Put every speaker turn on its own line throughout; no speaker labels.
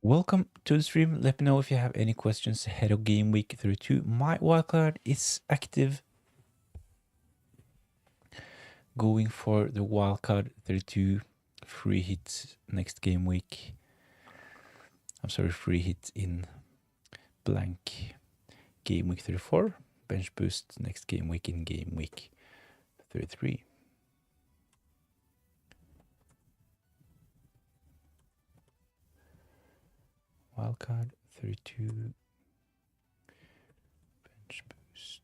Welcome to the stream. Let me know if you have any questions ahead of game week 32. My wildcard is active. Going for the wildcard 32 free hit next game week. I'm sorry, free hit in blank game week 34. Bench boost next game week in game week 33. Wildcard 32 bench boosts.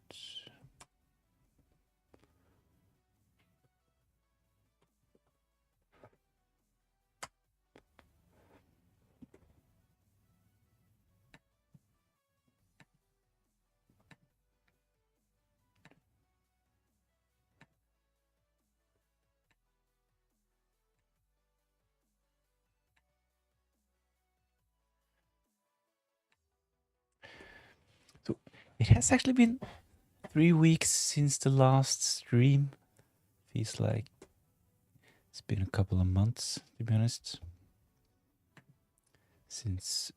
So it has actually been 3 weeks since the last stream. Feels like it's been a couple of months, to be honest, since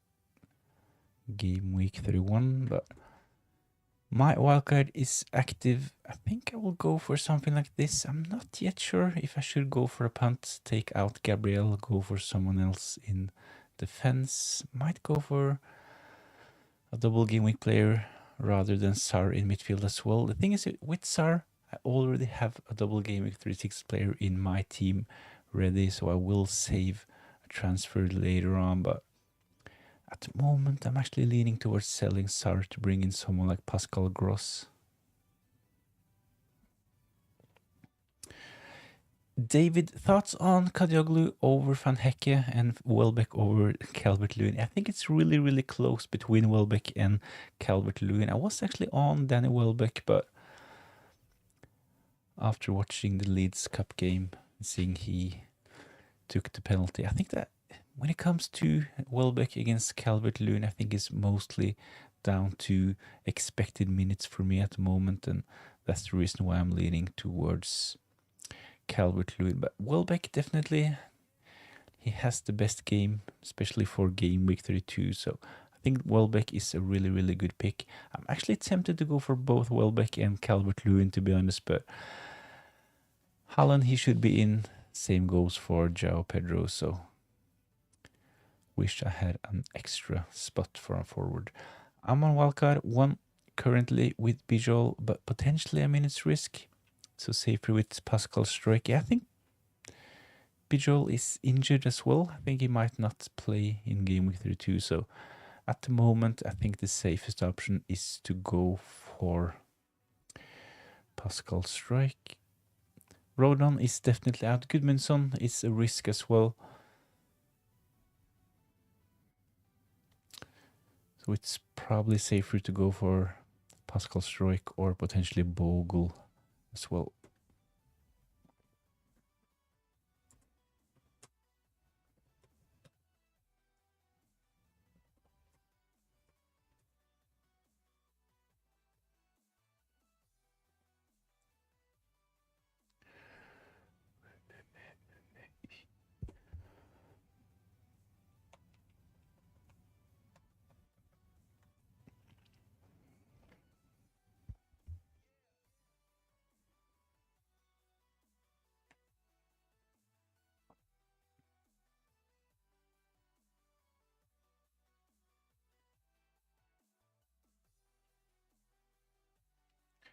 game week 31, but my wildcard is active. I think I will go for something like this. I'm not yet sure if I should go for a punt, take out Gabriel, go for someone else in defense. Might go for a double game week player rather than Sar in midfield as well. The thing is, with Sar, I already have a double game week 36 player in my team ready, so I will save a transfer later on, but at the moment, I'm actually leaning towards selling Sar to bring in someone like Pascal Gross. David, thoughts on Kadioglu over Van Hecke and Welbeck over Calvert-Lewin? I think it's really, really close between Welbeck and Calvert-Lewin. I was actually on Danny Welbeck, but after watching the Leeds Cup game, seeing he took the penalty, I think that when it comes to Welbeck against Calvert-Lewin, I think it's mostly down to expected minutes for me at the moment, and that's the reason why I'm leaning towards Calvert-Lewin. But Welbeck, definitely, he has the best game, especially for game week 32, so I think Welbeck is a really, really good pick. I'm actually tempted to go for both Welbeck and Calvert-Lewin, to be honest, but Haaland, he should be in. Same goes for João Pedro, so wish I had an extra spot for a forward. I'm on wildcard 1 currently with Bijol, but potentially a minute's risk. So safer with Pascal Struijk. Yeah, I think Bijol is injured as well. I think he might not play in game week 32. So at the moment, I think the safest option is to go for Pascal Struijk. Rodon is definitely out. Gudmundsson is a risk as well. So it's probably safer to go for Pascal Struijk or potentially Bogle as well.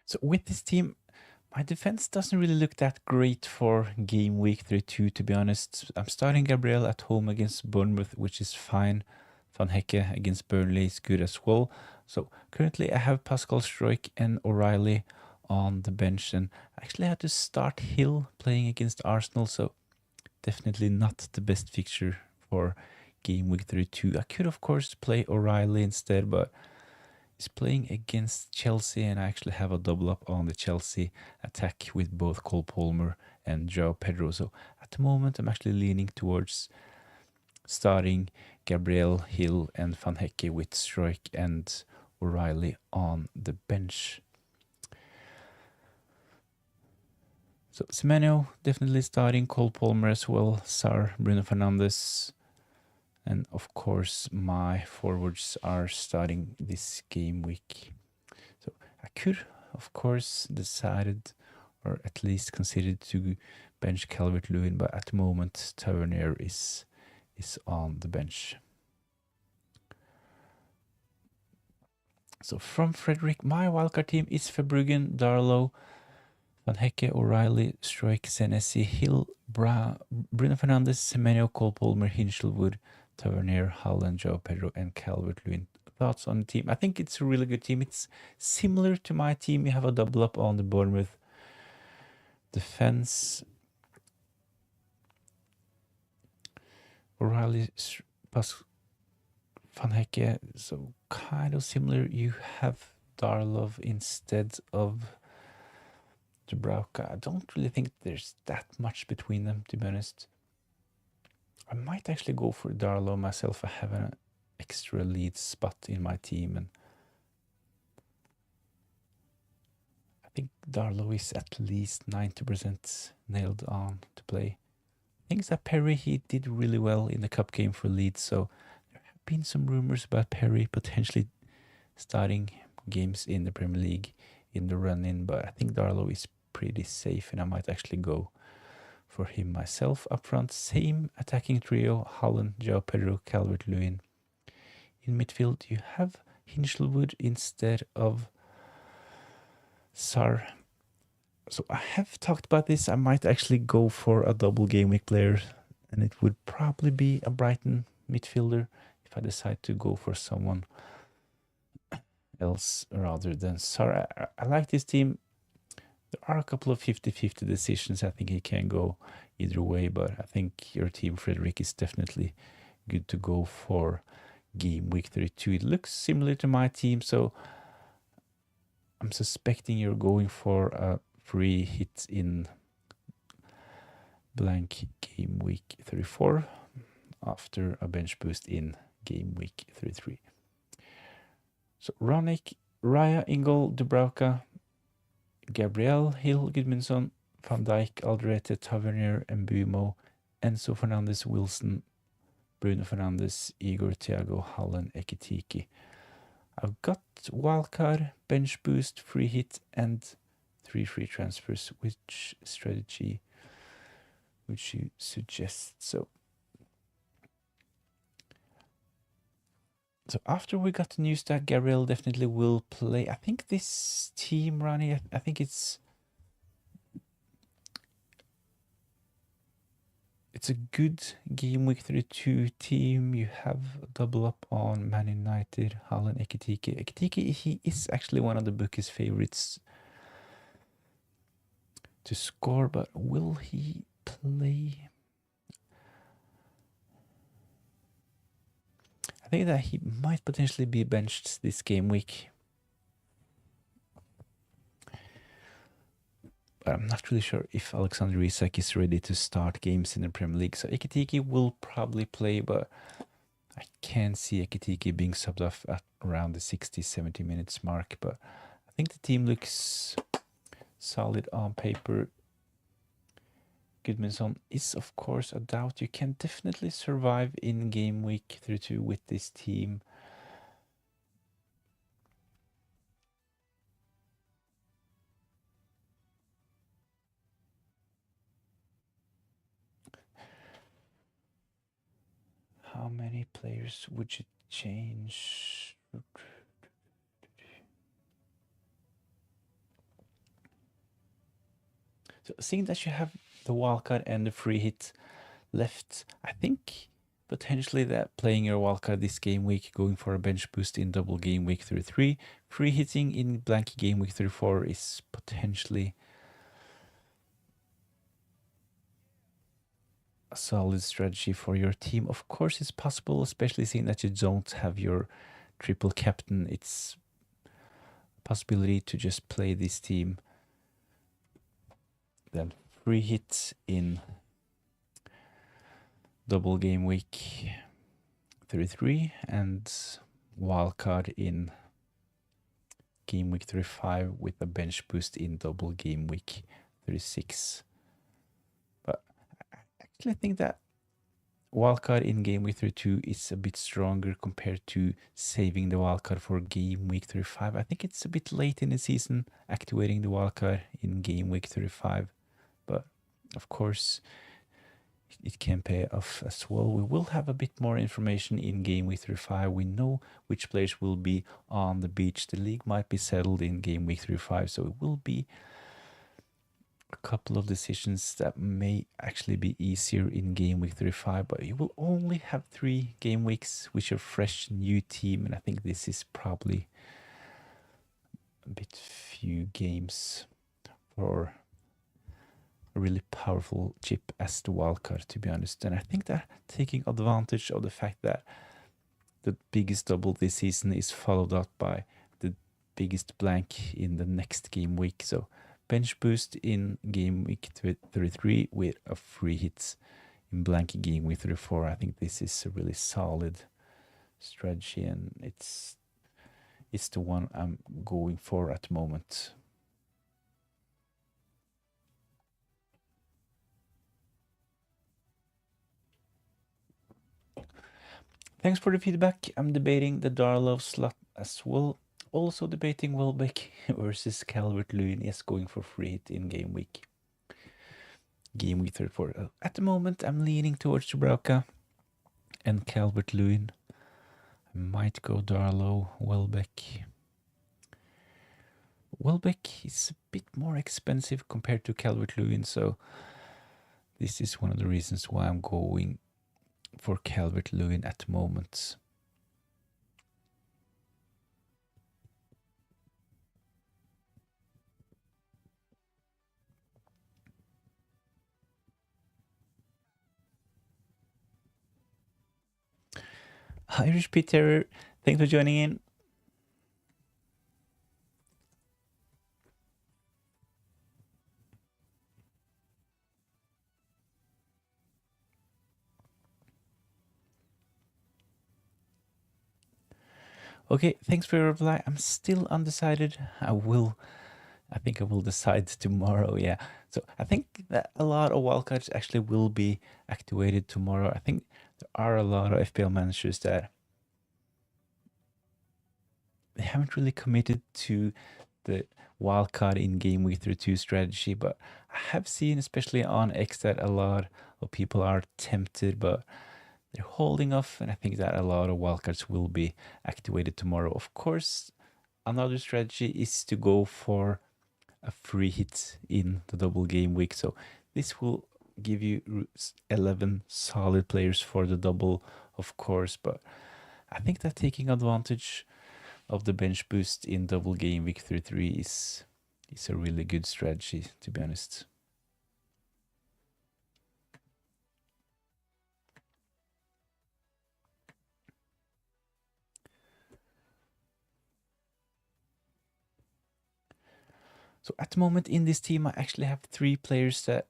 So with this team, my defense doesn't really look that great for game week 32, to be honest. I'm starting Gabriel at home against Bournemouth, which is fine. Van Hecke against Burnley is good as well. So currently I have Pascal Struijk and O'Reilly on the bench, and I actually had to start Hill playing against Arsenal, so definitely not the best fixture for game week 32. I could of course play O'Reilly instead, but is playing against Chelsea, and I actually have a double up on the Chelsea attack with both Cole Palmer and João Pedro. So at the moment, I'm actually leaning towards starting Gabriel, Hill, and Van Hecke with Struijk and O'Reilly on the bench. So Semenyo definitely starting, Cole Palmer as well, Sar, Bruno Fernandes, And of course, my forwards are starting this game week. So I could, of course, decided or at least considered to bench Calvert-Lewin, but at the moment, Tavernier is on the bench. So from Frederick, my wildcard team is Verbruggen, Darlow, Van Hecke, O'Reilly, Struijk, Senesi, Hill, Bruno Fernandes, Semenyo, Cole Palmer, Hinchelwood, Tavernier, Haaland, João Pedro, and Calvert-Lewin. Thoughts on the team? I think it's a really good team. It's similar to my team. You have a double up on the Bournemouth defense. O'Reilly, Van Hecke, so kind of similar. You have Darlov instead of Dubravka. I don't really think there's that much between them, to be honest. I might actually go for Darlow myself. I have an extra lead spot in my team, and I think Darlow is at least 90% nailed on to play. Things that Perry, he did really well in the cup game for Leeds, so there have been some rumors about Perry potentially starting games in the Premier League in the run-in, but I think Darlow is pretty safe, and I might actually go for him myself up front. Same attacking trio: Haaland, João Pedro, Calvert-Lewin. In midfield, you have Hinchelwood instead of Sar. So I have talked about this. I might actually go for a double game week player, and it would probably be a Brighton midfielder if I decide to go for someone else rather than Sar. I like this team. There are a couple of 50-50 decisions. I think he can go either way, but I think your team, Frederick, is definitely good to go for game week 32. It looks similar to my team, so I'm suspecting you're going for a free hit in blank game week 34 after a bench boost in game week 33. So Ronick, Raya, Ingol, Dubravka, Gabriel, Hill, Gudmundsson, Van Dijk, Alderete, Tavernier, Mbumo, Enzo Fernandez, Wilson, Bruno Fernandes, Igor, Thiago, Haaland, Ekitike. I've got wildcard, bench boost, free hit, and 3 free transfers. Which strategy would you suggest? So after we got the news that Gabriel definitely will play, I think this team, Rani, I think it's a good game week 32 team. You have a double up on Man United, Haaland, Ekitike. Ekitike, he is actually one of the bookies' favorites to score, but will he play? I think that he might potentially be benched this game week. But I'm not really sure if Alexander Isak is ready to start games in the Premier League. So Ekitike will probably play, but I can see Ekitike being subbed off at around the 60-70 minutes mark. But I think the team looks solid on paper. Gudmundsson is, of course, a doubt. You can definitely survive in game week 32 with this team. How many players would you change? So seeing that you have the wildcard and the free hit left, I think potentially that playing your wildcard this game week, going for a bench boost in double game week 33, free hitting in blank game week 34 is potentially a solid strategy for your team. Of course, it's possible, especially seeing that you don't have your triple captain. It's a possibility to just play this team, then free hit in double game week 33 and wildcard in game week 35 with a bench boost in double game week 36. But I actually think that wildcard in game week 32 is a bit stronger compared to saving the wildcard for game week 35. I think it's a bit late in the season activating the wildcard in game week 35, but of course it can pay off as well. We will have a bit more information in game week 35. We know which players will be on the beach. The league might be settled in game week 35, so it will be a couple of decisions that may actually be easier in game week 35, but you will only have 3 game weeks which are fresh new team, and I think this is probably a bit few games for a really powerful chip as the wildcard, to be honest. And I think that taking advantage of the fact that the biggest double this season is followed up by the biggest blank in the next game week, so bench boost in game week 33 with a free hit in blank game week 34. I think this is a really solid strategy, and it's the one I'm going for at the moment. Thanks for the feedback. I'm debating the Darlow slot as well. Also debating Welbeck versus Calvert-Lewin. Yes, going for free hit in game week 34. At the moment, I'm leaning towards Dubravka and Calvert-Lewin. I might go Darlow, Welbeck. Welbeck is a bit more expensive compared to Calvert-Lewin, so this is one of the reasons why I'm going for Calvert-Lewin at the moment. Irish Peter, thanks for joining in. Okay, thanks for your reply. I'm still undecided. I think I will decide tomorrow, yeah. So I think that a lot of wildcards actually will be activated tomorrow. I think there are a lot of FPL managers that they haven't really committed to the wildcard in game week 32 strategy, but I have seen, especially on X, that a lot of people are tempted, but they're holding off, and I think that a lot of wildcards will be activated tomorrow. Of course, another strategy is to go for a free hit in the double game week, so this will give you 11 solid players for the double, of course, but I think that taking advantage of the bench boost in double game week 33 is a really good strategy, to be honest. So at the moment in this team, I actually have 3 players that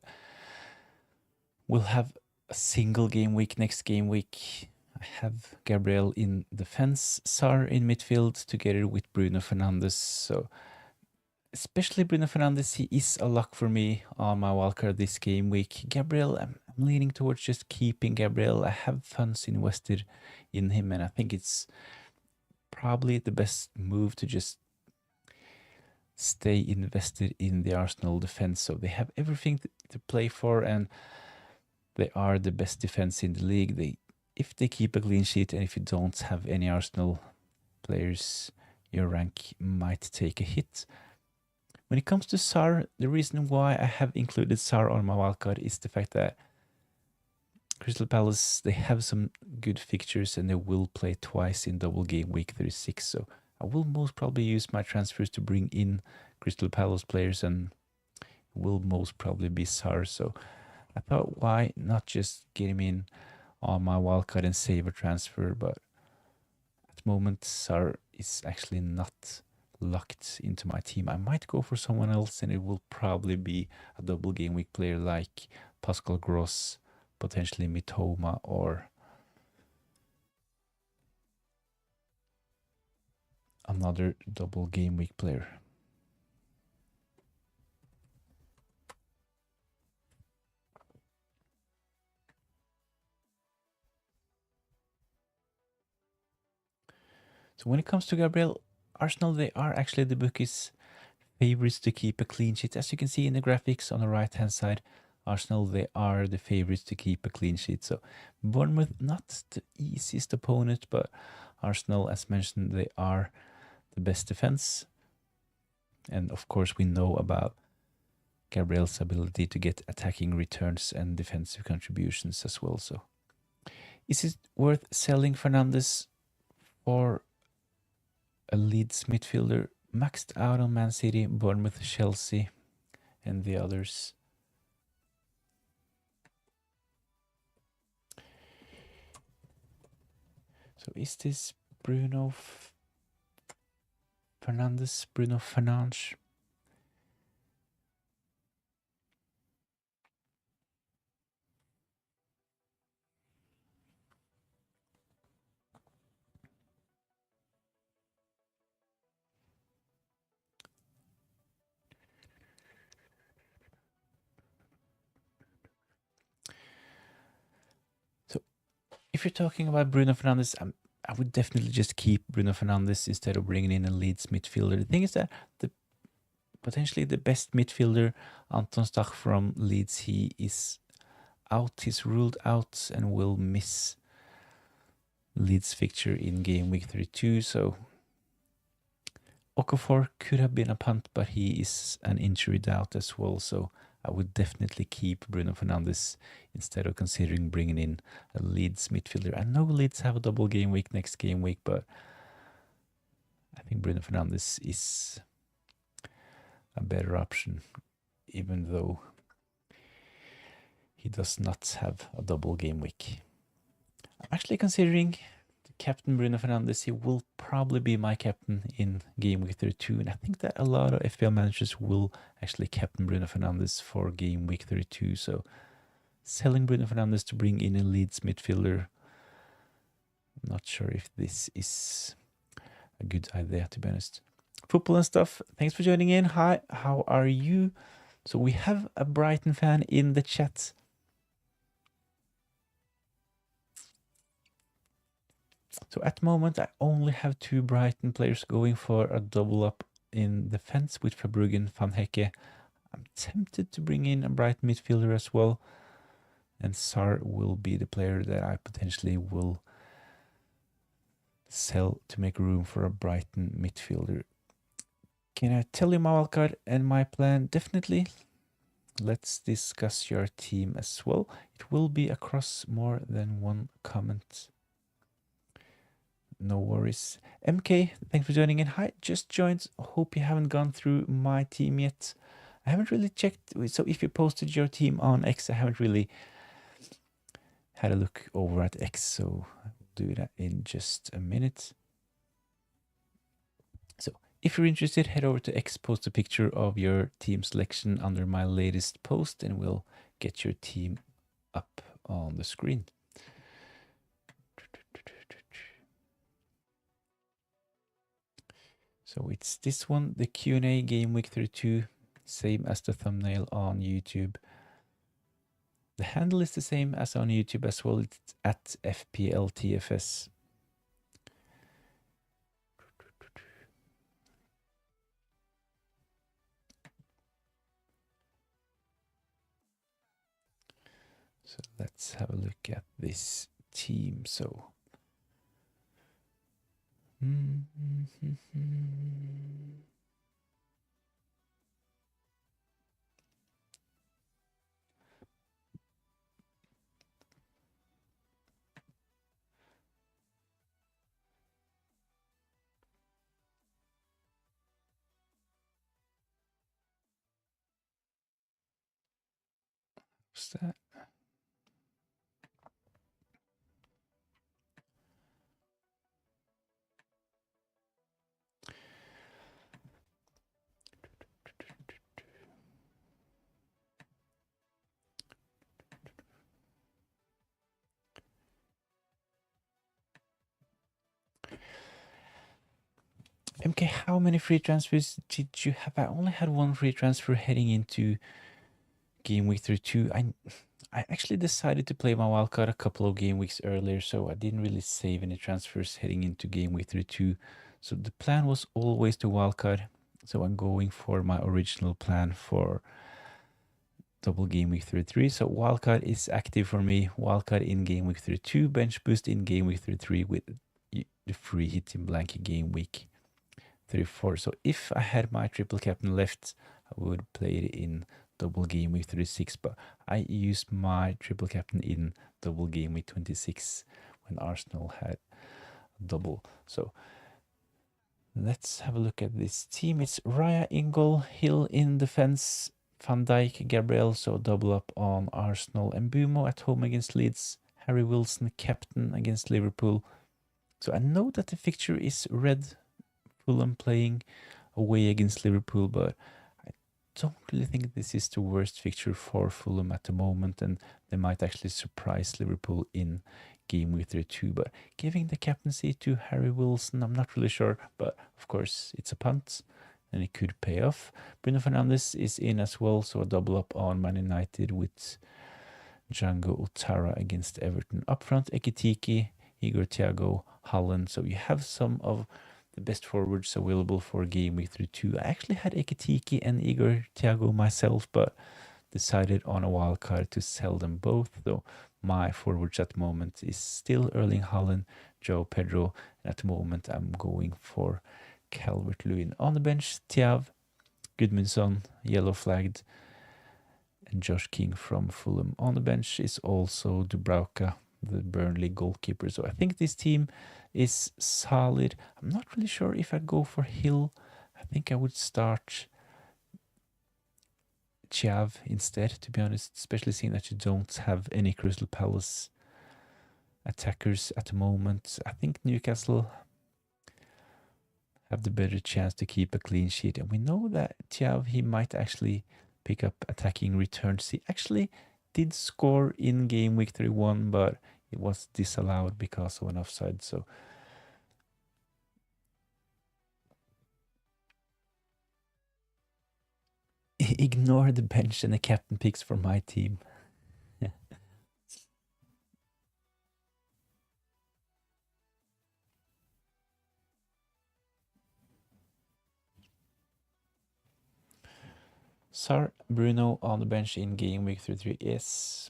will have a single game week next game week. I have Gabriel in defense, Sar in midfield, together with Bruno Fernandes. So especially Bruno Fernandes, he is a lock for me on my wildcard this game week. Gabriel, I'm leaning towards just keeping Gabriel. I have funds invested in him, and I think it's probably the best move to just stay invested in the Arsenal defense. So they have everything to play for, and they are the best defense in the league. If they keep a clean sheet, and if you don't have any Arsenal players, your rank might take a hit. When it comes to Sar, the reason why I have included Sar on my wildcard is the fact that Crystal Palace, they have some good fixtures, and they will play twice in double game week 36. So I will most probably use my transfers to bring in Crystal Palace players, and will most probably be Sar. So I thought, why not just get him in on my wildcard and save a transfer? But at the moment, Sar is actually not locked into my team. I might go for someone else, and it will probably be a double game week player like Pascal Gross, potentially Mitoma, or another double game week player. So when it comes to Gabriel, Arsenal, they are actually the bookies' favorites to keep a clean sheet. As you can see in the graphics on the right-hand side, Arsenal, they are the favorites to keep a clean sheet. So Bournemouth, not the easiest opponent, but Arsenal, as mentioned, they are the best defense. And of course, we know about Gabriel's ability to get attacking returns and defensive contributions as well. So is it worth selling Fernandes for a Leeds midfielder? Maxed out on Man City, Bournemouth, Chelsea, and the others. So is this Bruno Fernandes? Bruno Fernandes? So if you're talking about Bruno Fernandes, I would definitely just keep Bruno Fernandes instead of bringing in a Leeds midfielder. The thing is that potentially the best midfielder, Anton Stach from Leeds, he is out. He's ruled out and will miss Leeds fixture in game week 32. So Okafor could have been a punt, but he is an injury doubt as well. So I would definitely keep Bruno Fernandes instead of considering bringing in a Leeds midfielder. I know Leeds have a double game week next game week, but I think Bruno Fernandes is a better option, even though he does not have a double game week. I'm actually considering captain Bruno Fernandes. He will probably be my captain in game week 32, and I think that a lot of FPL managers will actually captain Bruno Fernandes for game week 32. So selling Bruno Fernandes to bring in a Leeds midfielder, I'm not sure if this is a good idea, to be honest. Football and stuff, thanks for joining in. Hi, how are you? So we have a Brighton fan in the chat. So at the moment, I only have 2 Brighton players going for a double up in defense with Verbruggen, Van Hecke. I'm tempted to bring in a Brighton midfielder as well. And Sar will be the player that I potentially will sell to make room for a Brighton midfielder. Can I tell you my wildcard and my plan? Definitely. Let's discuss your team as well. It will be across more than one comment. No worries. MK, thanks for joining in. Hi, just joined. Hope you haven't gone through my team yet. I haven't really checked. So if you posted your team on X, I haven't really had a look over at X. So I'll do that in just a minute. So if you're interested, head over to X, post a picture of your team selection under my latest post, and we'll get your team up on the screen. So it's this one, the Q&A game week 32, same as the thumbnail on YouTube. The handle is the same as on YouTube as well. It's at FPLTFS. So let's have a look at this team. So what's that? MK, how many free transfers did you have? I only had 1 free transfer heading into game week 32. I actually decided to play my wildcard a couple of game weeks earlier, so I didn't really save any transfers heading into game week 32. So the plan was always to wildcard. So I'm going for my original plan for double game week 33. So wildcard is active for me. Wildcard in game week 32, bench boost in game week 33 with the free hit in blank game week 34. So if I had my triple captain left, I would play it in double game week 36, but I used my triple captain in double game week 26 when Arsenal had a double. So let's have a look at this team. It's Raya in goal, Hill in defense, Van Dijk, Gabriel, so double up on Arsenal, and Mbumo at home against Leeds, Harry Wilson captain against Liverpool. So I know that the fixture is red, Fulham playing away against Liverpool, but I don't really think this is the worst fixture for Fulham at the moment, and they might actually surprise Liverpool in game week 32. But giving the captaincy to Harry Wilson, I'm not really sure, but of course it's a punt and it could pay off. Bruno Fernandes is in as well, so a double up on Man United with Django Ouattara against Everton. Up front, Ekitike, Igor Thiago, Haaland. So you have some of the best forwards available for game week 32. I actually had Ekitike and Igor Thiago myself, but decided on a wild card to sell them both. Though my forwards at the moment is still Erling Haaland, Joe Pedro, and at the moment I'm going for Calvert-Lewin. On the bench, Thiav, Gudmundsson, yellow flagged, and Josh King from Fulham. On the bench is also Dubravka, the Burnley goalkeeper. So I think this team is solid. I'm not really sure if I go for Hill. I think I would start Chiav instead, to be honest, especially seeing that you don't have any Crystal Palace attackers at the moment. I think Newcastle have the better chance to keep a clean sheet. And we know that Thiav, he might actually pick up attacking returns. He actually did score in game week 31, but it was disallowed because of an offside. So ignore the bench and the captain picks for my team. Sar Bruno on the bench in game week 33. Yes,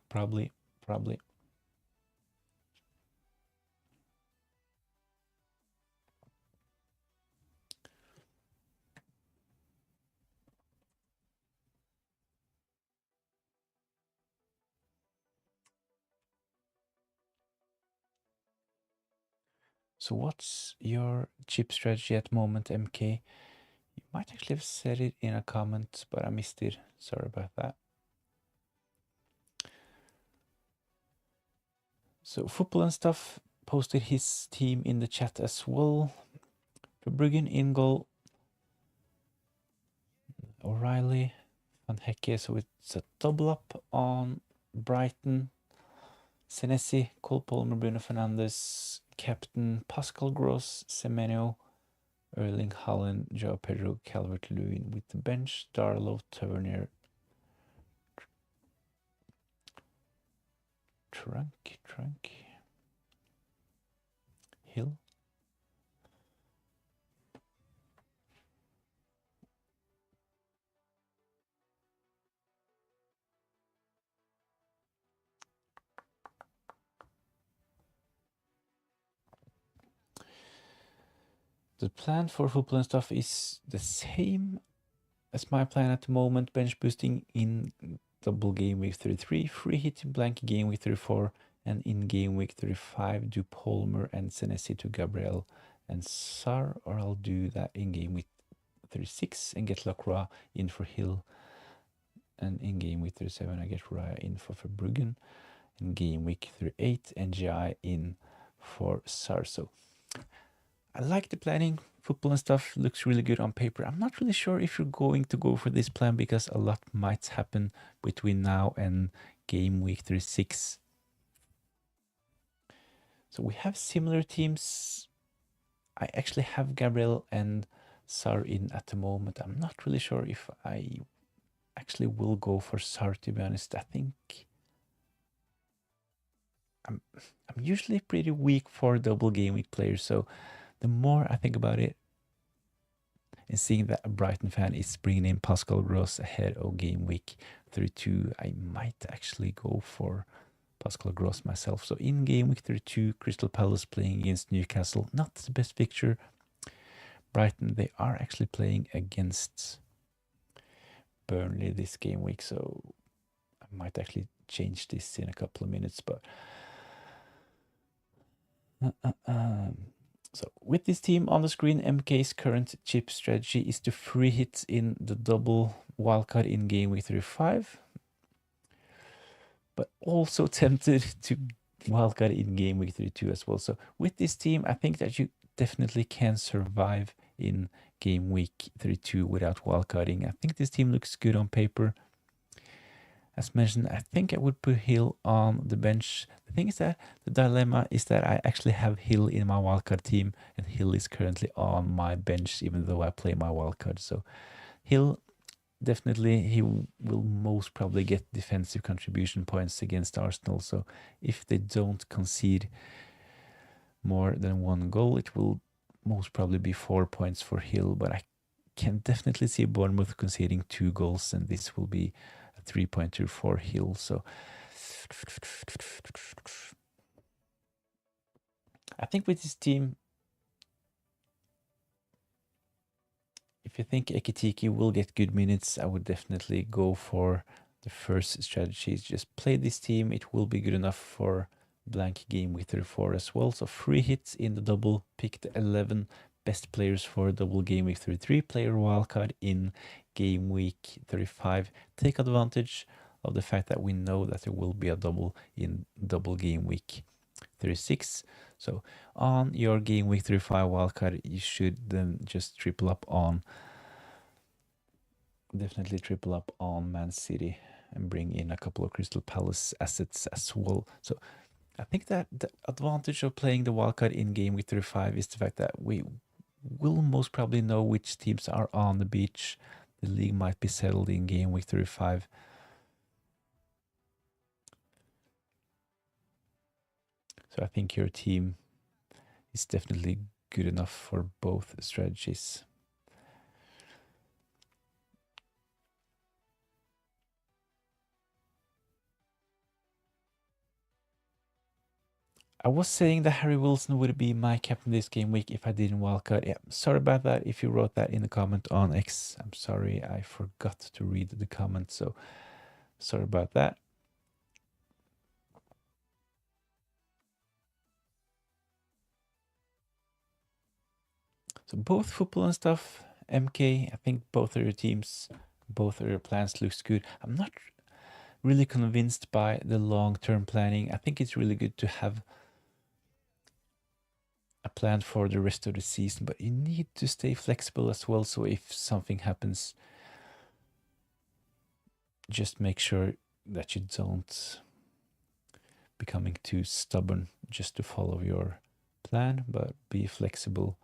probably. So what's your chip strategy at the moment, MK? You might actually have said it in a comment, but I missed it. Sorry about that. So Football and Stuff posted his team in the chat as well. Verbruggen in goal. O'Reilly, Van Hecke. So it's a double up on Brighton. Senesi, Cole Palmer, Bruno Fernandes, captain Pascal Gross, Semenyo, Erling Haaland, Joao Pedro, Calvert-Lewin with the bench, Darlow, Turner, Trunk, Hill. The plan for Football and Stuff is the same as my plan at the moment. Bench boosting in double game week 33, free hit in blank game week 34, and in game week 35 do Palmer and Senesi to Gabriel and Sar, or I'll do that in game week 36 and get Lacroix in for Hill, and in game week 37 I get Raya in for Verbruggen, in game week 38 NGI in for Sar. So I like the planning. Football and Stuff looks really good on paper. I'm not really sure if you're going to go for this plan because a lot might happen between now and game week 36. So we have similar teams. I actually have Gabriel and Sar in at the moment. I'm not really sure if I actually will go for Sar, to be honest. I think I'm usually pretty weak for double game week players, so the more I think about it, and seeing that a Brighton fan is bringing in Pascal Gross ahead of game week 32, I might actually go for Pascal Gross myself. So in game week 32, Crystal Palace playing against Newcastle, not the best picture. Brighton, they are actually playing against Burnley this game week, so I might actually change this in a couple of minutes, but so with this team on the screen, MK's current chip strategy is to free hit in the double wildcard in game week 35, but also tempted to wildcard in game week 32 as well. So with this team, I think that you definitely can survive in game week 32 without wildcarding. I think this team looks good on paper. As mentioned, I think I would put Hill on the bench. The thing is that the dilemma is that I actually have Hill in my wildcard team, and Hill is currently on my bench, even though I play my wildcard. So Hill, definitely, he will most probably get defensive contribution points against Arsenal. So if they don't concede more than one goal, it will most probably be 4 points for Hill. But I can definitely see Bournemouth conceding 2 goals, and this will be 3.2 for Hill. So I think with this team, if you think Ekitike will get good minutes, I would definitely go for the first strategy. Just play this team. It will be good enough for blank game week 34 as well. So free hits in the double, pick the 11 best players for double game week 33, player wildcard in game week 35. Take advantage of the fact that we know that there will be a double in double game week 36. So on your game week 35 wildcard, you should then just triple up on, definitely triple up on Man City and bring in a couple of Crystal Palace assets as well. So I think that the advantage of playing the wildcard in game week 35 is the fact that we will most probably know which teams are on the beach. The league might be settled in game week 35. So I think your team is definitely good enough for both strategies. I was saying that Harry Wilson would be my captain this game week if I didn't wildcard. Yeah, sorry about that. If you wrote that in the comment on X, I'm sorry. I forgot to read the comment, so sorry about that. So both football and stuff, MK, I think both of your teams, both of your plans looks good. I'm not really convinced by the long-term planning. I think it's really good to have a plan for the rest of the season, but you need to stay flexible as well. So if something happens, just make sure that you don't becoming too stubborn just to follow your plan, but be flexible.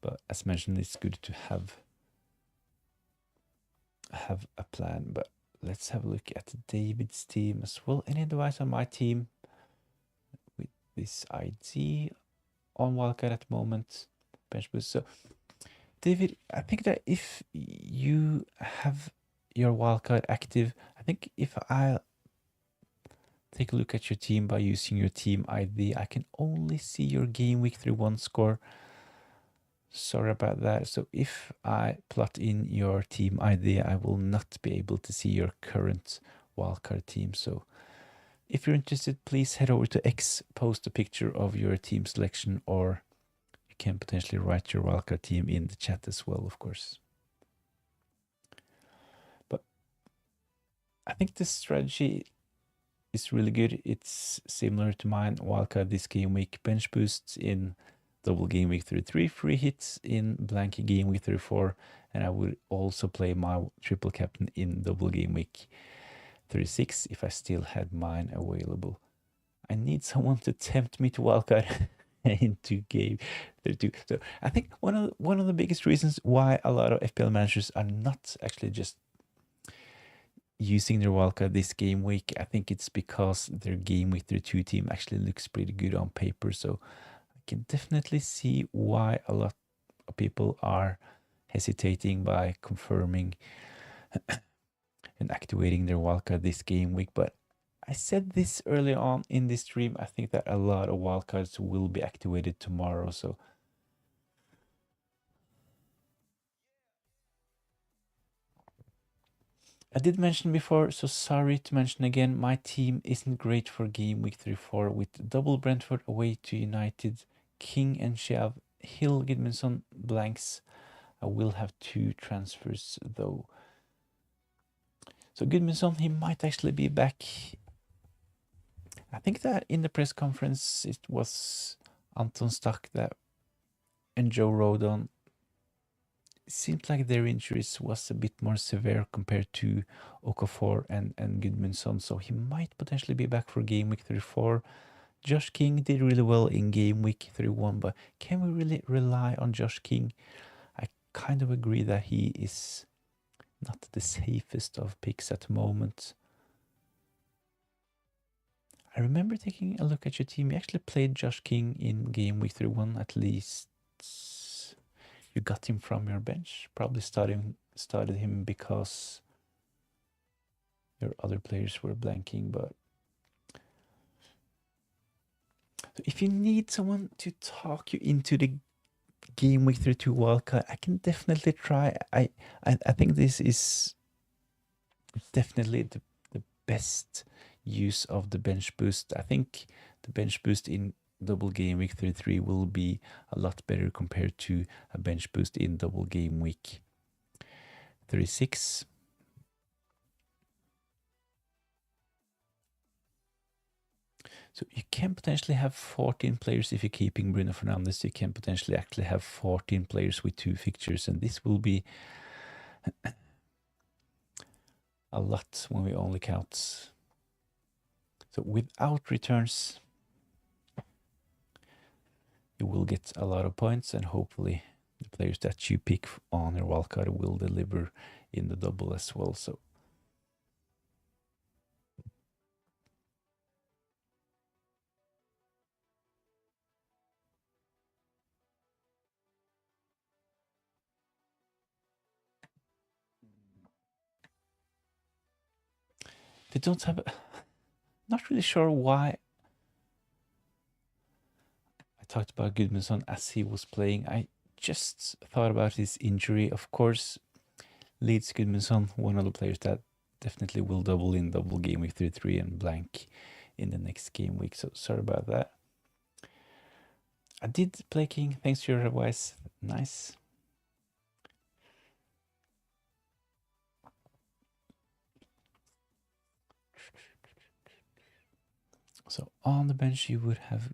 But as mentioned, it's good to have a plan. But let's have a look at David's team as well. Any advice on my team with this ID on wildcard at the moment? Bench boost. So David, I think that if you have your wildcard active, I think if I take a look at your team by using your team ID, I can only see your game week 31 score. Sorry about that. So if I plot in your team ID, I will not be able to see your current wildcard team. So if you're interested, please head over to X, post a picture of your team selection, or you can potentially write your wildcard team in the chat as well, of course. But I think this strategy is really good. It's similar to mine. Wildcard this game week, bench boosts in double game week 33, free hits in blank game week 34, and I would also play my triple captain in double game week 36 if I still had mine available. I need someone to tempt me to wildcard into game 32. So I think one of the biggest reasons why a lot of FPL managers are not actually just using their wildcard this game week. I think it's because their game week 32 team actually looks pretty good on paper. So I can definitely see why a lot of people are hesitating by confirming and activating their wildcard this game week. But I said this early on in this stream. I think that a lot of wildcards will be activated tomorrow. So I did mention before, so sorry to mention again, my team isn't great for game week 34 with double Brentford away to United, King and Shav, Hill, Gudmundsson, blanks. I will have 2 transfers though. So Gudmundsson, he might actually be back. I think that in the press conference it was Anton Stack that and Joe Rodon. It seemed like their injuries was a bit more severe compared to Okafor and Gudmundsson, so he might potentially be back for game week 34. Josh King did really well in game week 31, but can we really rely on Josh King? I kind of agree that he is not the safest of picks at the moment. I remember taking a look at your team. You actually played Josh King in game week 31 at least. You got him from your bench. Probably started him because your other players were blanking, but so if you need someone to talk you into the game week 32 wildcard, I can definitely try. I think this is definitely the best use of the bench boost. I think the bench boost in double game week 33 will be a lot better compared to a bench boost in double game week 36. So you can potentially have 14 players if you're keeping Bruno Fernandes. You can potentially actually have 14 players with 2 fixtures, and this will be a lot when we only count. So without returns, you will get a lot of points, and hopefully the players that you pick on your wildcard will deliver in the double as well. So they don't have. Not really sure why. I talked about Gudmundsson as he was playing. I just thought about his injury. Of course, Leeds Gudmundsson, one of the players that definitely will double in double game week 33 and blank in the next game week. So sorry about that. I did play King. Thanks to your advice. Nice. So on the bench you would have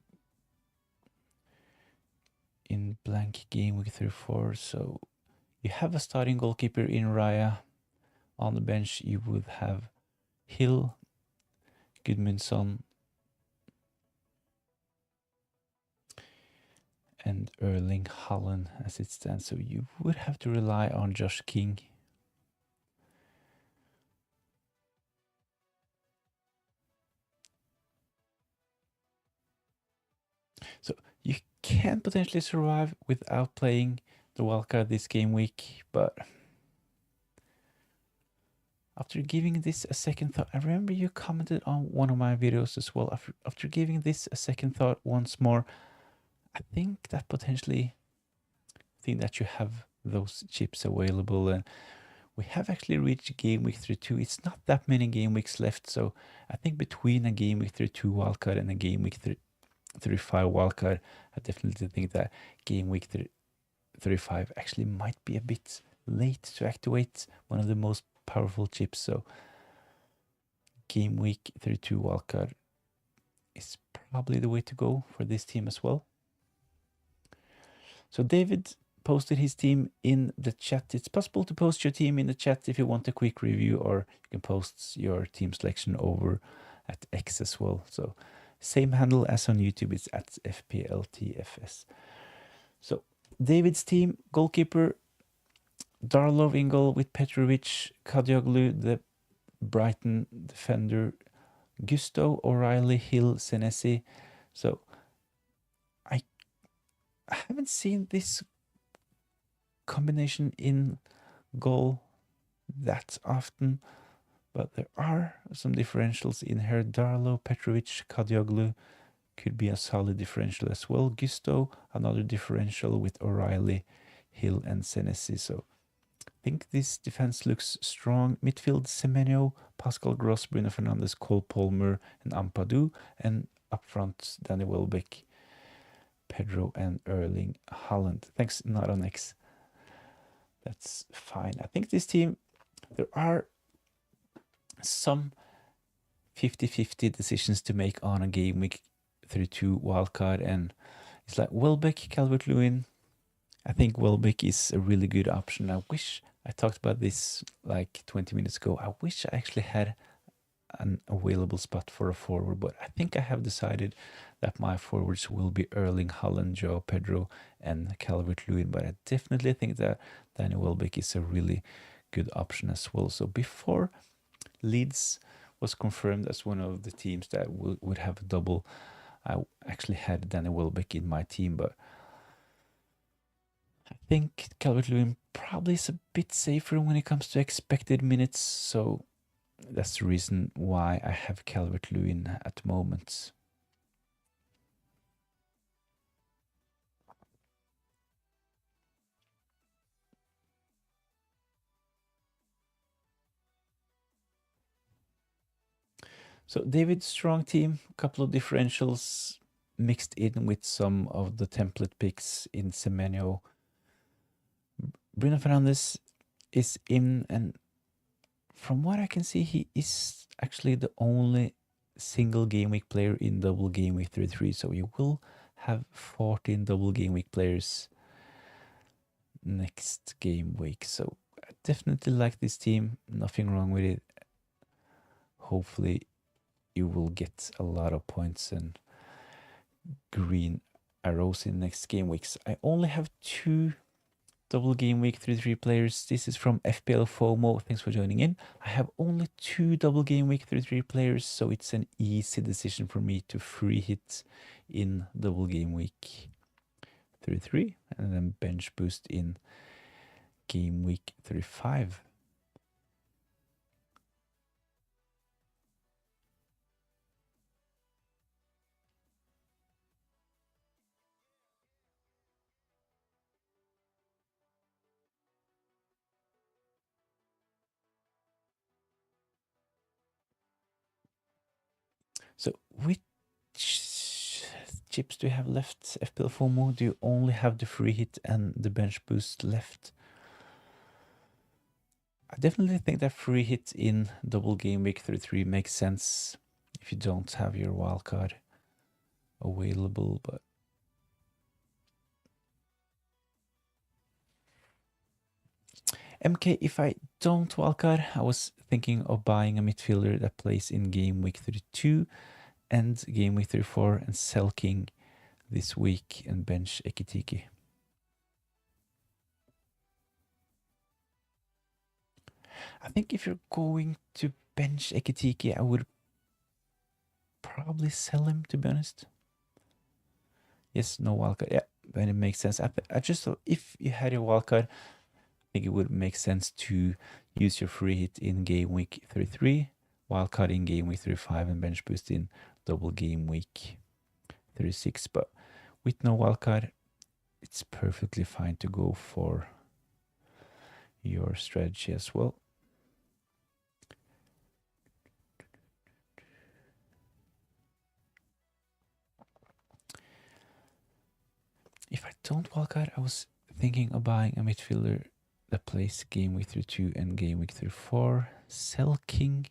in blank game week 34. So you have a starting goalkeeper in Raya. On the bench you would have Hill, Gudmundsson, and Erling Haaland as it stands. So you would have to rely on Josh King. So you can potentially survive without playing the wildcard this game week, but after giving this a second thought, I remember you commented on one of my videos as well. After giving this a second thought once more, I think that potentially that you have those chips available, and we have actually reached game week 32. It's not that many game weeks left, so I think between a game week 32 wildcard and a game week 35 wildcard, I definitely think that game week 35 actually might be a bit late to activate one of the most powerful chips. So game week 32 wildcard is probably the way to go for this team as well. So David posted his team in the chat. It's possible to post your team in the chat if you want a quick review, or you can post your team selection over at X as well. So same handle as on YouTube, it's at FPLTFS. So David's team: goalkeeper Darlov in goal with Petrovic, Kadioglu, the Brighton defender Gusto, O'Reilly, Hill, Senesi. So I haven't seen this combination in goal that often, but there are some differentials in here. Darlow, Petrovic, Kadioglu could be a solid differential as well. Gusto, another differential with O'Reilly, Hill, and Senesi. So I think this defense looks strong. Midfield, Semenyo, Pascal Gross, Bruno Fernandes, Cole Palmer, and Ampadu. And up front, Danny Welbeck, Pedro, and Erling Haaland. Thanks, not on X. That's fine. I think this team, there are some 50-50 decisions to make on a game week 32 wildcard, and it's like Welbeck, Calvert-Lewin. I think Welbeck is a really good option. I wish I talked about this like 20 minutes ago. I wish I actually had an available spot for a forward, but I think I have decided that my forwards will be Erling Haaland, Joao Pedro, and Calvert-Lewin. But I definitely think that Danny Welbeck is a really good option as well. So before Leeds was confirmed as one of the teams that would have a double, I actually had Danny Welbeck in my team, but I think Calvert-Lewin probably is a bit safer when it comes to expected minutes, so that's the reason why I have Calvert-Lewin at the moment. So David's strong team, a couple of differentials mixed in with some of the template picks in Semenyo. Bruno Fernandes is in, and from what I can see, he is actually the only single game week player in double game week 33. So you will have 14 double game week players next game week. So I definitely like this team. Nothing wrong with it. Hopefully you will get a lot of points and green arrows in next game weeks. I only have 2 double game week 33 players. This is from FPL FOMO. Thanks for joining in. I have only 2 double game week 33 players, so it's an easy decision for me to free hit in double game week 33 and then bench boost in game week 35. So which chips do you have left, FPL FOMO? Do you only have the free hit and the bench boost left? I definitely think that free hit in double game week 33 makes sense if you don't have your wildcard available, but MK, if I don't wildcard, I was thinking of buying a midfielder that plays in game week 32 and game week 34 and sell King this week and bench Ekitike. I think if you're going to bench Ekitike, I would probably sell him, to be honest. Yes, no wildcard. Yeah, then it makes sense. I just thought if you had your wildcard, I think it would make sense to use your free hit in game week 33, wildcard in game week 35, and bench boost in double game week 36. But with no wildcard, it's perfectly fine to go for your strategy as well. If I don't wildcard, I was thinking of buying a midfielder that plays game week 32 and game week 34. Sell King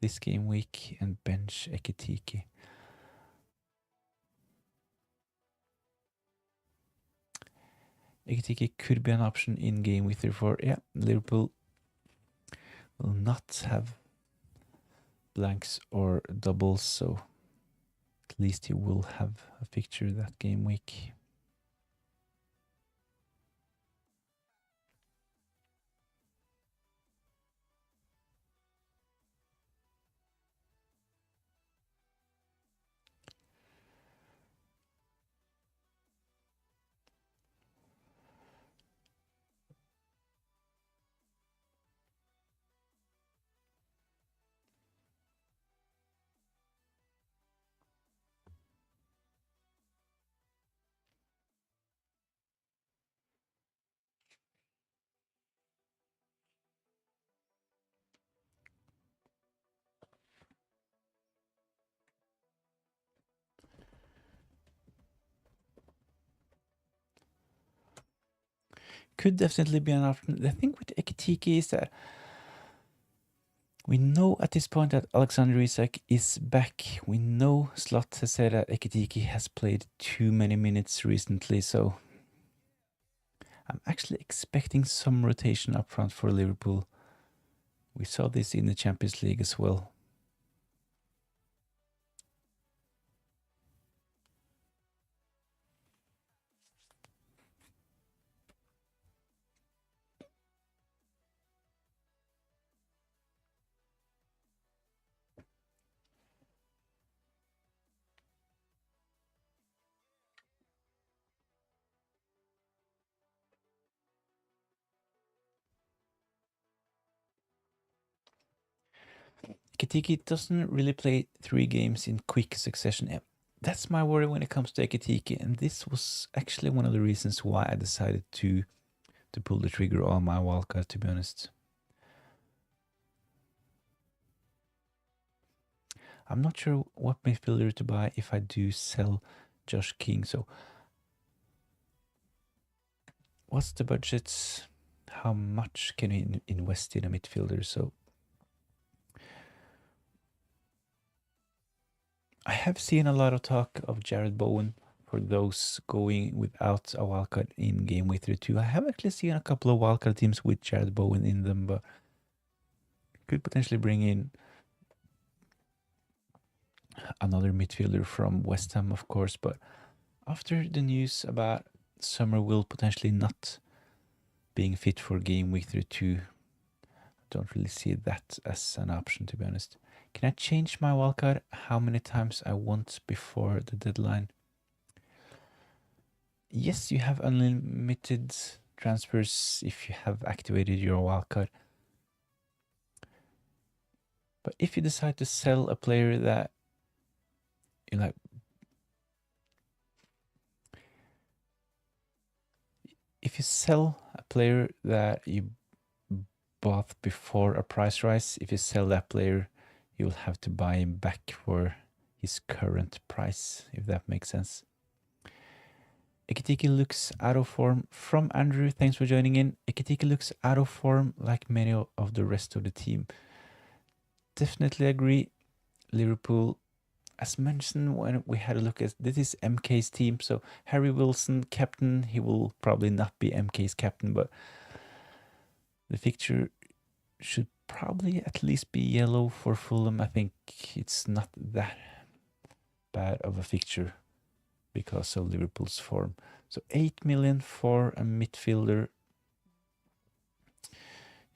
this game week and bench Ekitike. Ekitike could be an option in game week 34. Yeah, Liverpool will not have blanks or doubles, so at least he will have a fixture that game week. could definitely be an option. The thing with Ekitike is that we know at this point that Alexander Isak is back. We know Slot has said that Ekitike has played too many minutes recently, so I'm actually expecting some rotation up front for Liverpool. We saw this in the Champions League as well. Ekitike doesn't really play 3 games in quick succession. That's my worry when it comes to Ekitike, and this was actually one of the reasons why I decided to pull the trigger on my wildcard, to be honest. I'm not sure what midfielder to buy if I do sell Josh King. So what's the budget? How much can we invest in a midfielder? So I have seen a lot of talk of Jared Bowen for those going without a wildcard in game week 32. I have actually seen a couple of wildcard teams with Jared Bowen in them, but could potentially bring in another midfielder from West Ham, of course. But after the news about Summerville potentially not being fit for game week 32, I don't really see that as an option, to be honest. Can I change my wildcard how many times I want before the deadline? Yes, you have unlimited transfers if you have activated your wildcard. But if you decide to sell a player that you like, if you sell a player that you bought before a price rise, if you sell that player, you'll have to buy him back for his current price, if that makes sense. Ekitike looks out of form. From Andrew, thanks for joining in. Ekitike looks out of form like many of the rest of the team. Definitely agree. Liverpool, as mentioned when we had a look at this is MK's team, so Harry Wilson, captain. He will probably not be MK's captain, but the fixture should probably at least be yellow for Fulham. I think it's not that bad of a fixture because of Liverpool's form. So 8 million for a midfielder.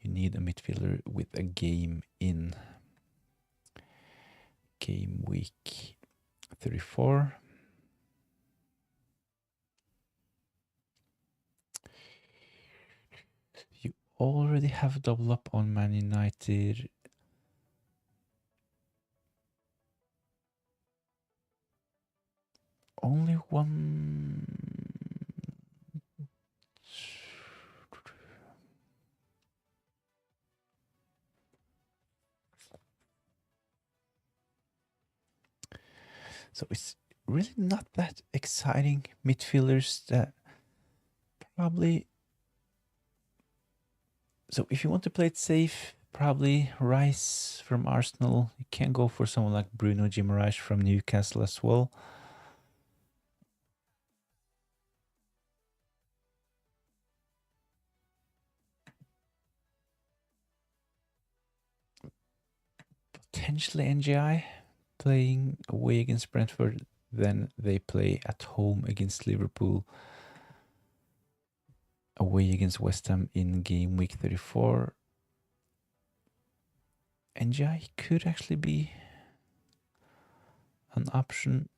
You need a midfielder with a game in game week 34. You already have a double up on Man United. Only one. So it's really not that exciting midfielders that probably. So if you want to play it safe, probably Rice from Arsenal. You can go for someone like Bruno Guimaraes from Newcastle as well. Potentially NGI playing away against Brentford. Then they play at home against Liverpool. Away against West Ham in game week 34. NGI could actually be an option.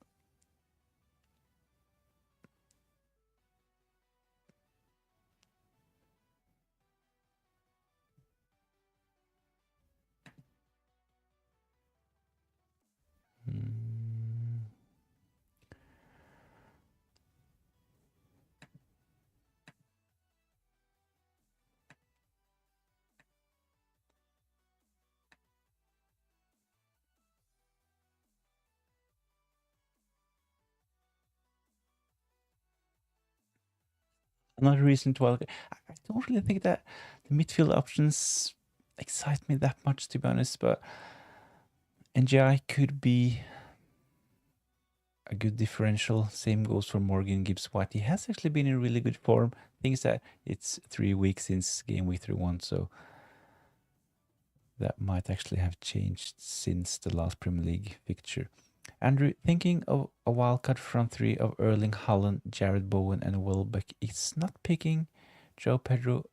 Another reason to welcome. don't really think that the midfield options excite me that much, to be honest, but NGI could be a good differential. Same goes for Morgan Gibbs-White. He has actually been in really good form. Things that it's 3 weeks since game week 31, so that might actually have changed since the last Premier League fixture. Andrew, thinking of a wildcard front three of Erling Haaland, Jared Bowen, and Welbeck, is not picking Joe Pedro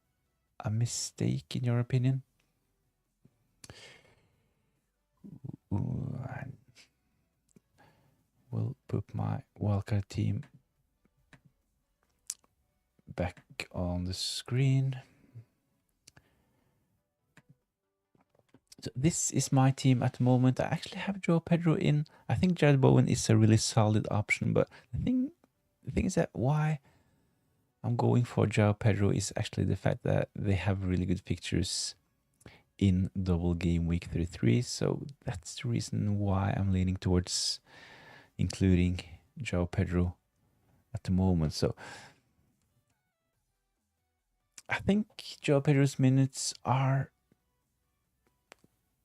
a mistake in your opinion? Ooh, I will put my wildcard team back on the screen. So this is my team at the moment. I actually have Joe Pedro in. I think Jared Bowen is a really solid option, but the thing is that why I'm going for Joe Pedro is actually the fact that they have really good fixtures in double game week 33. So that's the reason why I'm leaning towards including Joe Pedro at the moment. So I think Joe Pedro's minutes are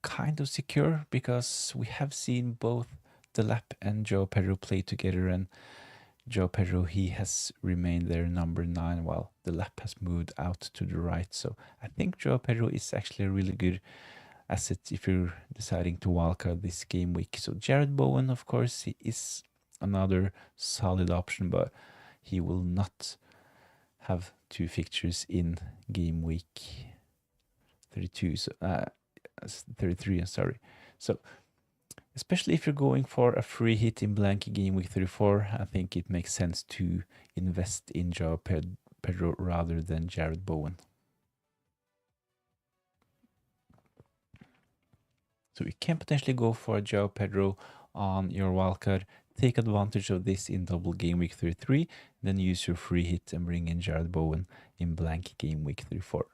kind of secure because we have seen both Delap and Joe Pedro play together, and Joe Pedro, he has remained there number 9 while Delap has moved out to the right. So I think Joe Pedro is actually a really good asset if you're deciding to wildcard this game week. So Jared Bowen, of course, he is another solid option, but he will not have 2 fixtures in game week 32. So 33, sorry. So especially if you're going for a free hit in blank game week 34, I think it makes sense to invest in Joao Pedro rather than Jared Bowen. So you can potentially go for Joao Pedro on your wildcard, take advantage of this in double game week 33, then use your free hit and bring in Jared Bowen in blank game week 34.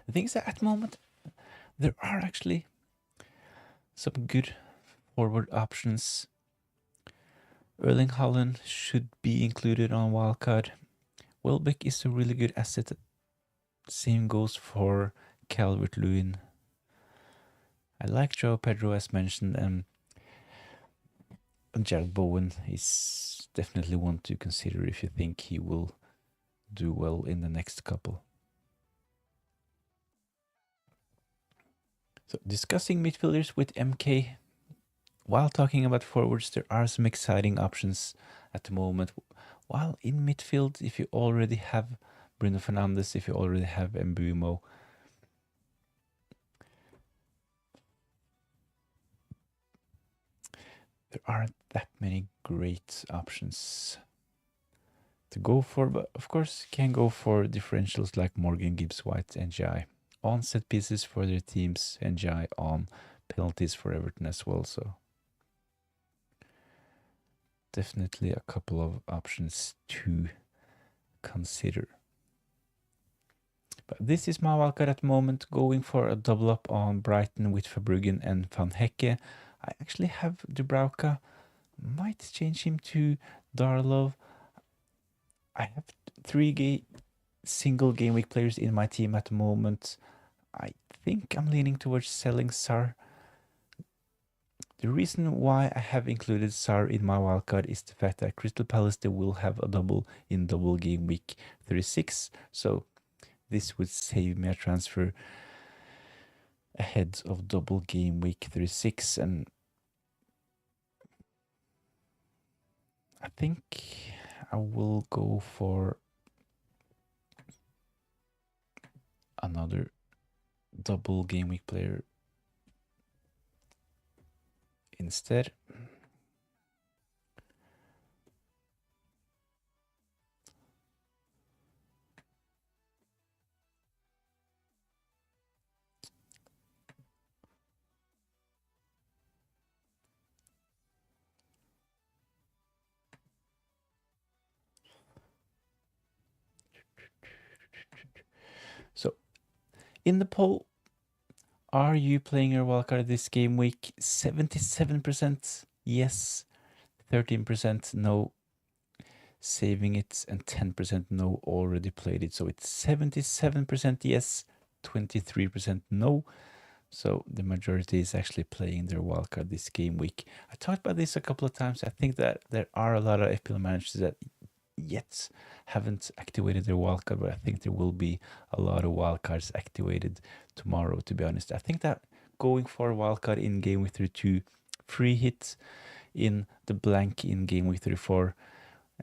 The thing is that at the moment, there are actually some good forward options. Erling Haaland should be included on wildcard. Welbeck is a really good asset. Same goes for Calvert-Lewin. I like Joao Pedro as mentioned, and Jared Bowen is definitely one to consider if you think he will do well in the next couple. So discussing midfielders with MK, while talking about forwards, there are some exciting options at the moment. While in midfield, if you already have Bruno Fernandes, if you already have Mbumo, there aren't that many great options to go for, but of course can go for differentials like Morgan Gibbs-White and NGI on set pieces for their teams, NGI on penalties for Everton as well. So definitely a couple of options to consider. But this is my wildcard at the moment, going for a double up on Brighton with Verbruggen and Van Hecke. I actually have Dubravka, might change him to Darlov. I have 3 single game week players in my team at the moment. I think I'm leaning towards selling Sar. The reason why I have included Sar in my wildcard is the fact that Crystal Palace, they will have a double in double game week 36. So this would save me a transfer ahead of double game week 36. And I think I will go for another double game week player instead. In the poll, are you playing your wildcard this game week? 77% yes, 13% no, saving it, and 10% no, already played it. So it's 77% yes, 23% no. So the majority is actually playing their wildcard this game week. I talked about this a couple of times. I think that there are a lot of FPL managers that yet haven't activated their wildcard, but I think there will be a lot of wildcards activated tomorrow, to be honest. I think that going for a wildcard in game week 32, free hit in the blank in game week 34,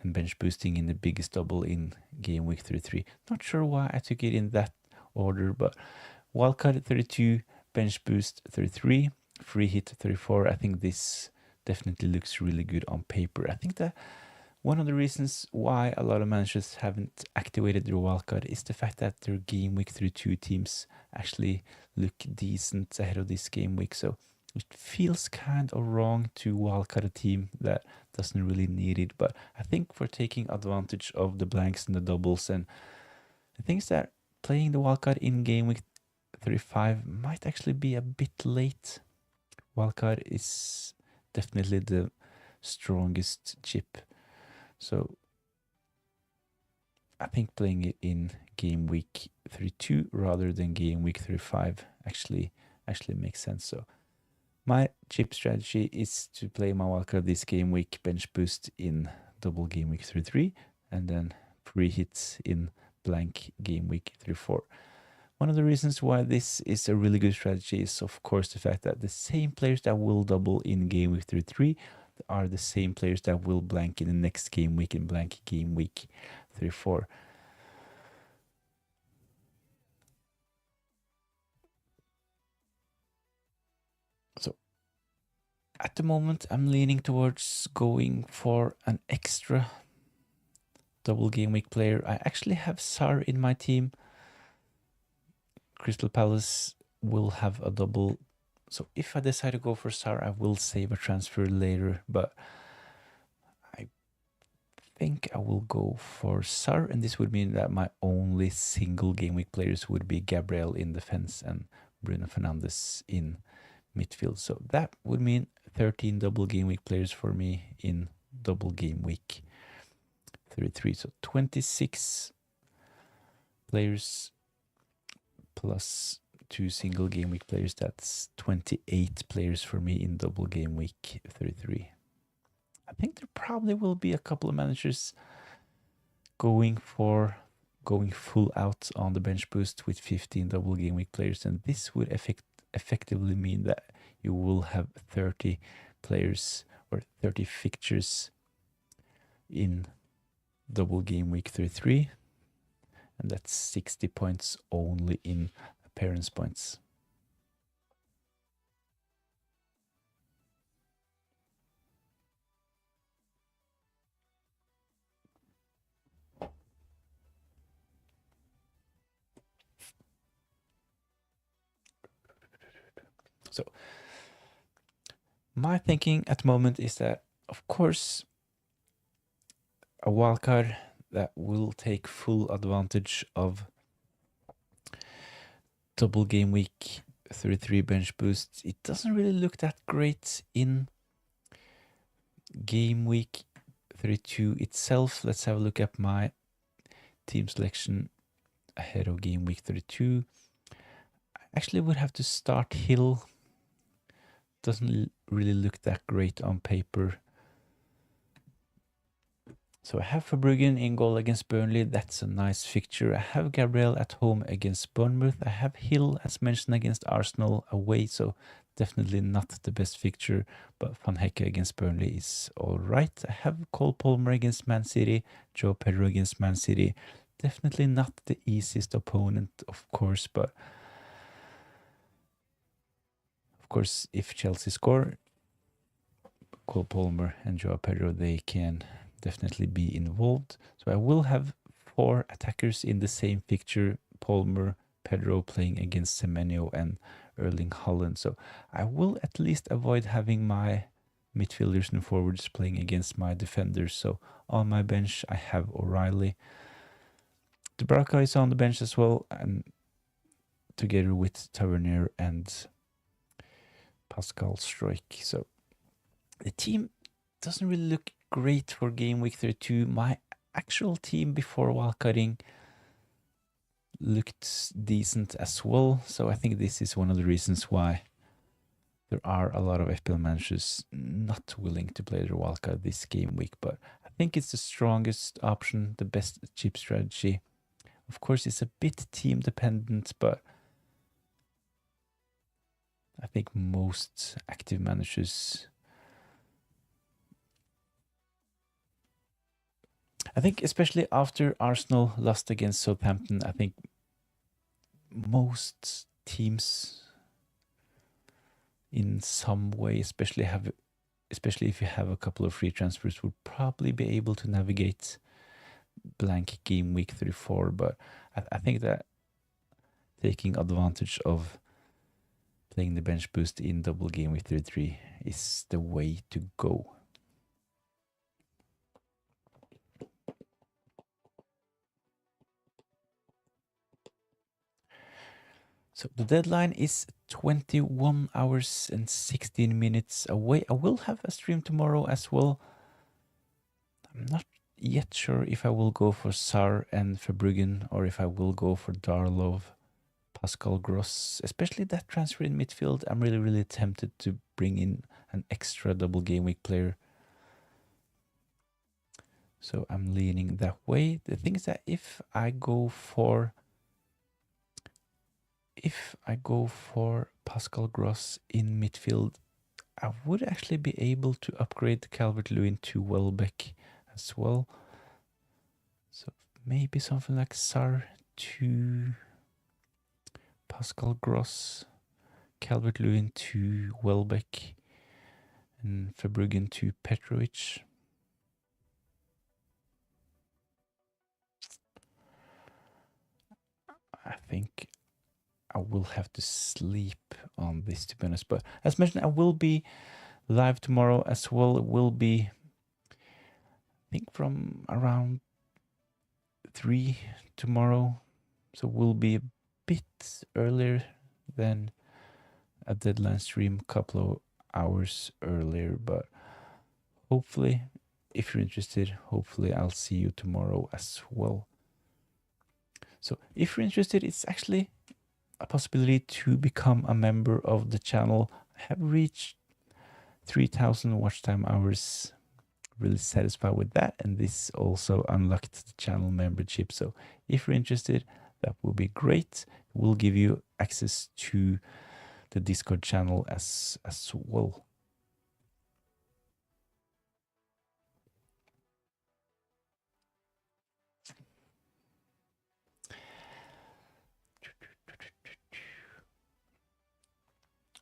and bench boosting in the biggest double in game week 33. Not sure why I took it in that order, but wildcard 32, bench boost 33, free hit 34. I think this definitely looks really good on paper. I think that one of the reasons why a lot of managers haven't activated their wildcard is the fact that their game week 32 teams actually look decent ahead of this game week. So it feels kind of wrong to wildcard a team that doesn't really need it. But I think for taking advantage of the blanks and the doubles, and the things that playing the wildcard in game week 35 might actually be a bit late. Wildcard is definitely the strongest chip. So I think playing it in game week 32 rather than game week 35 actually makes sense. So my chip strategy is to play my wildcard this game week, bench boost in double game week 33, and then free hits in blank game week 34. One of the reasons why this is a really good strategy is, of course, the fact that the same players that will double in game week 33 are the same players that will blank in the next game week in blank game week 34. So at the moment, I'm leaning towards going for an extra double game week player. I actually have Sar in my team. Crystal Palace will have a double. So if I decide to go for Sar, I will save a transfer later, but I think I will go for Sar, and this would mean that my only single game week players would be Gabriel in defense and Bruno Fernandes in midfield. So that would mean 13 double game week players for me in double game week 33. So 26 players plus 2 single game week players. That's 28 players for me in double game week 33. I think there probably will be a couple of managers going full out on the bench boost with 15 double game week players, and this would effectively mean that you will have 30 players or 30 fixtures in double game week 33, and that's 60 points only in appearance points. So my thinking at the moment is that, of course, a wildcard that will take full advantage of double game week 33 bench boosts, it doesn't really look that great in game week 32 itself. Let's have a look at my team selection ahead of game week 32. I actually would have to start Hill. Doesn't really look that great on paper. So I have Verbruggen in goal against Burnley. That's a nice fixture. I have Gabriel at home against Bournemouth. I have Hill, as mentioned, against Arsenal away. So definitely not the best fixture. But Van Hecke against Burnley is all right. I have Cole Palmer against Man City. Joe Pedro against Man City. Definitely not the easiest opponent, of course. But of course, if Chelsea score, Cole Palmer and Joao Pedro, they can definitely be involved. So I will have 4 attackers in the same fixture, Palmer, Pedro playing against Semenyo and Erling Haaland. So I will at least avoid having my midfielders and forwards playing against my defenders. So on my bench, I have O'Reilly. Dubravka is on the bench as well, and together with Tavernier and Pascal Struijk. So the team doesn't really look great for game week 32. My actual team before wildcarding looked decent as well. So I think this is one of the reasons why there are a lot of FPL managers not willing to play their wildcard this game week. But I think it's the strongest option, the best chip strategy. Of course, it's a bit team dependent, but I think most active managers, I think especially after Arsenal lost against Southampton, I think most teams in some way, especially if you have a couple of free transfers, would probably be able to navigate blank game week 34. But I think that taking advantage of playing the bench boost in double game week 33 is the way to go. So the deadline is 21 hours and 16 minutes away. I will have a stream tomorrow as well. I'm not yet sure if I will go for Sar and Verbruggen or if I will go for Darlov, Pascal Gross, especially that transfer in midfield. I'm really tempted to bring in an extra double game week player. So I'm leaning that way. The thing is that if I go for Pascal Gross in midfield, I would actually be able to upgrade Calvert-Lewin to Welbeck as well. So maybe something like Sar to Pascal Gross, Calvert-Lewin to Welbeck, and Verbruggen to Petrovic. I think I will have to sleep on this, to be honest. But as mentioned, I will be live tomorrow as well. It will be, I think, from around 3 tomorrow. So we'll be a bit earlier than a deadline stream, a couple of hours earlier. But hopefully, if you're interested, hopefully I'll see you tomorrow as well. So if you're interested, it's actually a possibility to become a member of the channel. I have reached 3,000 watch time hours. Really satisfied with that, and this also unlocked the channel membership. So if you're interested, that will be great. It will give you access to the Discord channel as well.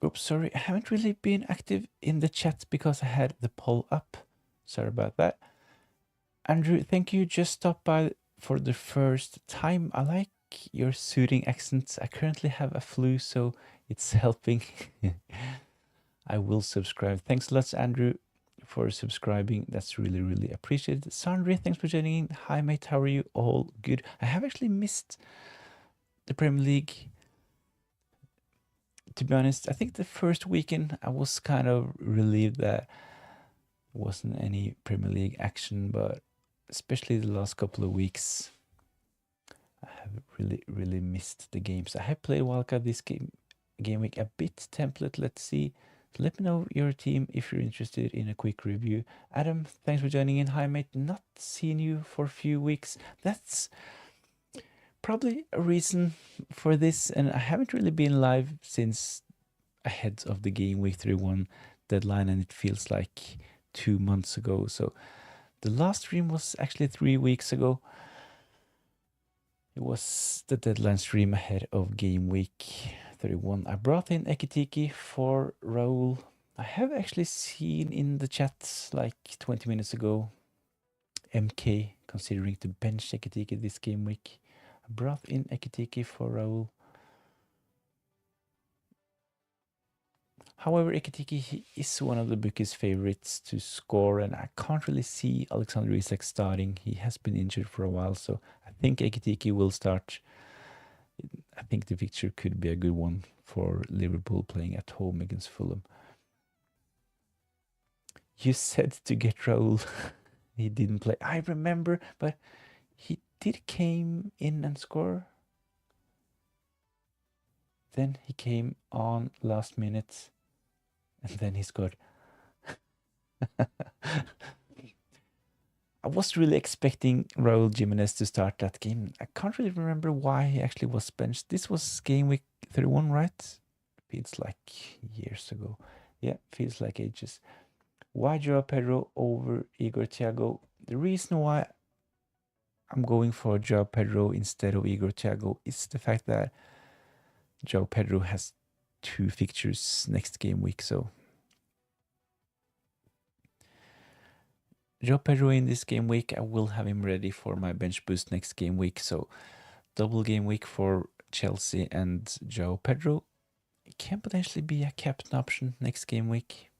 Oops, sorry, I haven't really been active in the chat because I had the poll up. Sorry about that. Andrew, thank you. Just stopped by for the first time. I like your soothing accents. I currently have a flu, so it's helping. I will subscribe. Thanks a lot, Andrew, for subscribing. That's really appreciated. Sandri, thanks for joining in. Hi, mate. How are you? All good. I have actually missed the Premier League. To be honest, I think the first weekend I was kind of relieved that there wasn't any Premier League action, but especially the last couple of weeks, I have really missed the games. I have played Wildcard this game week, a bit template. Let's see. So let me know your team if you're interested in a quick review. Adam, thanks for joining in. Hi, mate. Not seen you for a few weeks. That's probably a reason for this, and I haven't really been live since ahead of the game week 31 deadline, and it feels like 2 months ago. So the last stream was actually 3 weeks ago. It was the deadline stream ahead of game week 31. I brought in Ekitiki for Raul. I have actually seen in the chat like 20 minutes ago MK considering to bench Ekitiki this game week. I brought in Ekitiki for Raul. However, Ekitiki, he is one of the bookies' favorites to score, and I can't really see Alexander Isak starting. He has been injured for a while, so I think Ekitiki will start I think the fixture could be a good one for Liverpool playing at home against Fulham. You said to get Raul. He didn't play. I remember, but he did came in and score. Then he came on last minute, and then he scored. I was really expecting Raul Jimenez to start that game. I can't really remember why he actually was benched. This was game week 31, right? Feels like years ago. Yeah, feels like ages. Why Joao Pedro over Igor Thiago? The reason why I'm going for Joao Pedro instead of Igor Thiago is the fact that Joao Pedro has 2 fixtures next game week. So Joao Pedro in this game week, I will have him ready for my bench boost next game week. So double game week for Chelsea and Joao Pedro. It can potentially be a captain option next game week,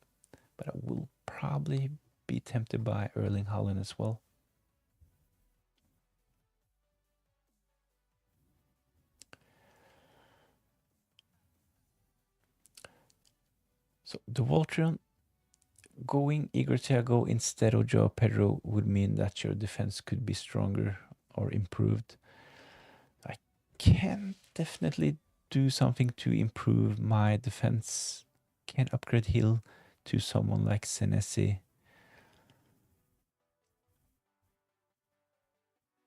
but I will probably be tempted by Erling Haaland as well. So the Voltron going Igor Thiago instead of Joao Pedro would mean that your defense could be stronger or improved. I can definitely do something to improve my defense. Can upgrade Hill to someone like Senesi.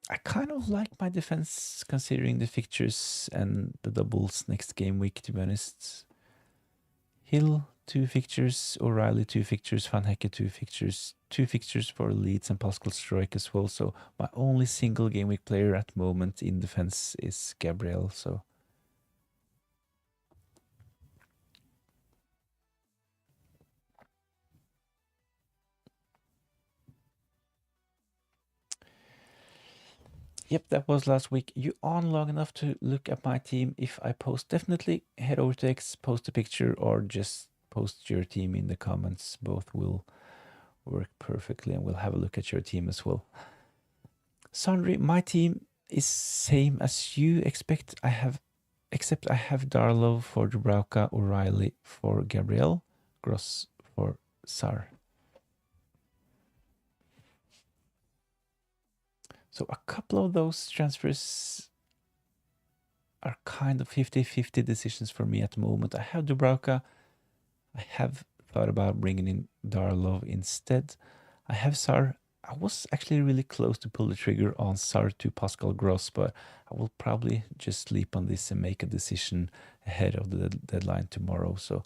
I kind of like my defense considering the fixtures and the doubles next game week, to be honest. Hill, 2 fixtures. O'Reilly, 2 fixtures. Van Hecke, 2 fixtures. 2 fixtures for Leeds and Pascal Struijk as well. So my only single game week player at the moment in defense is Gabriel. So yep, that was last week. You on long enough to look at my team if I post? Definitely head over to X, post a picture, or just post your team in the comments. Both will work perfectly, and we'll have a look at your team as well. Sandri, my team is same as you expect. Except I have Darlow for Dubravka, O'Reilly for Gabriel, Gross for Sar. So a couple of those transfers are kind of 50-50 decisions for me at the moment. I have Dubravka. I have thought about bringing in Darlov instead. I have Sar. I was actually really close to pull the trigger on Sar to Pascal Gross, but I will probably just sleep on this and make a decision ahead of the deadline tomorrow. So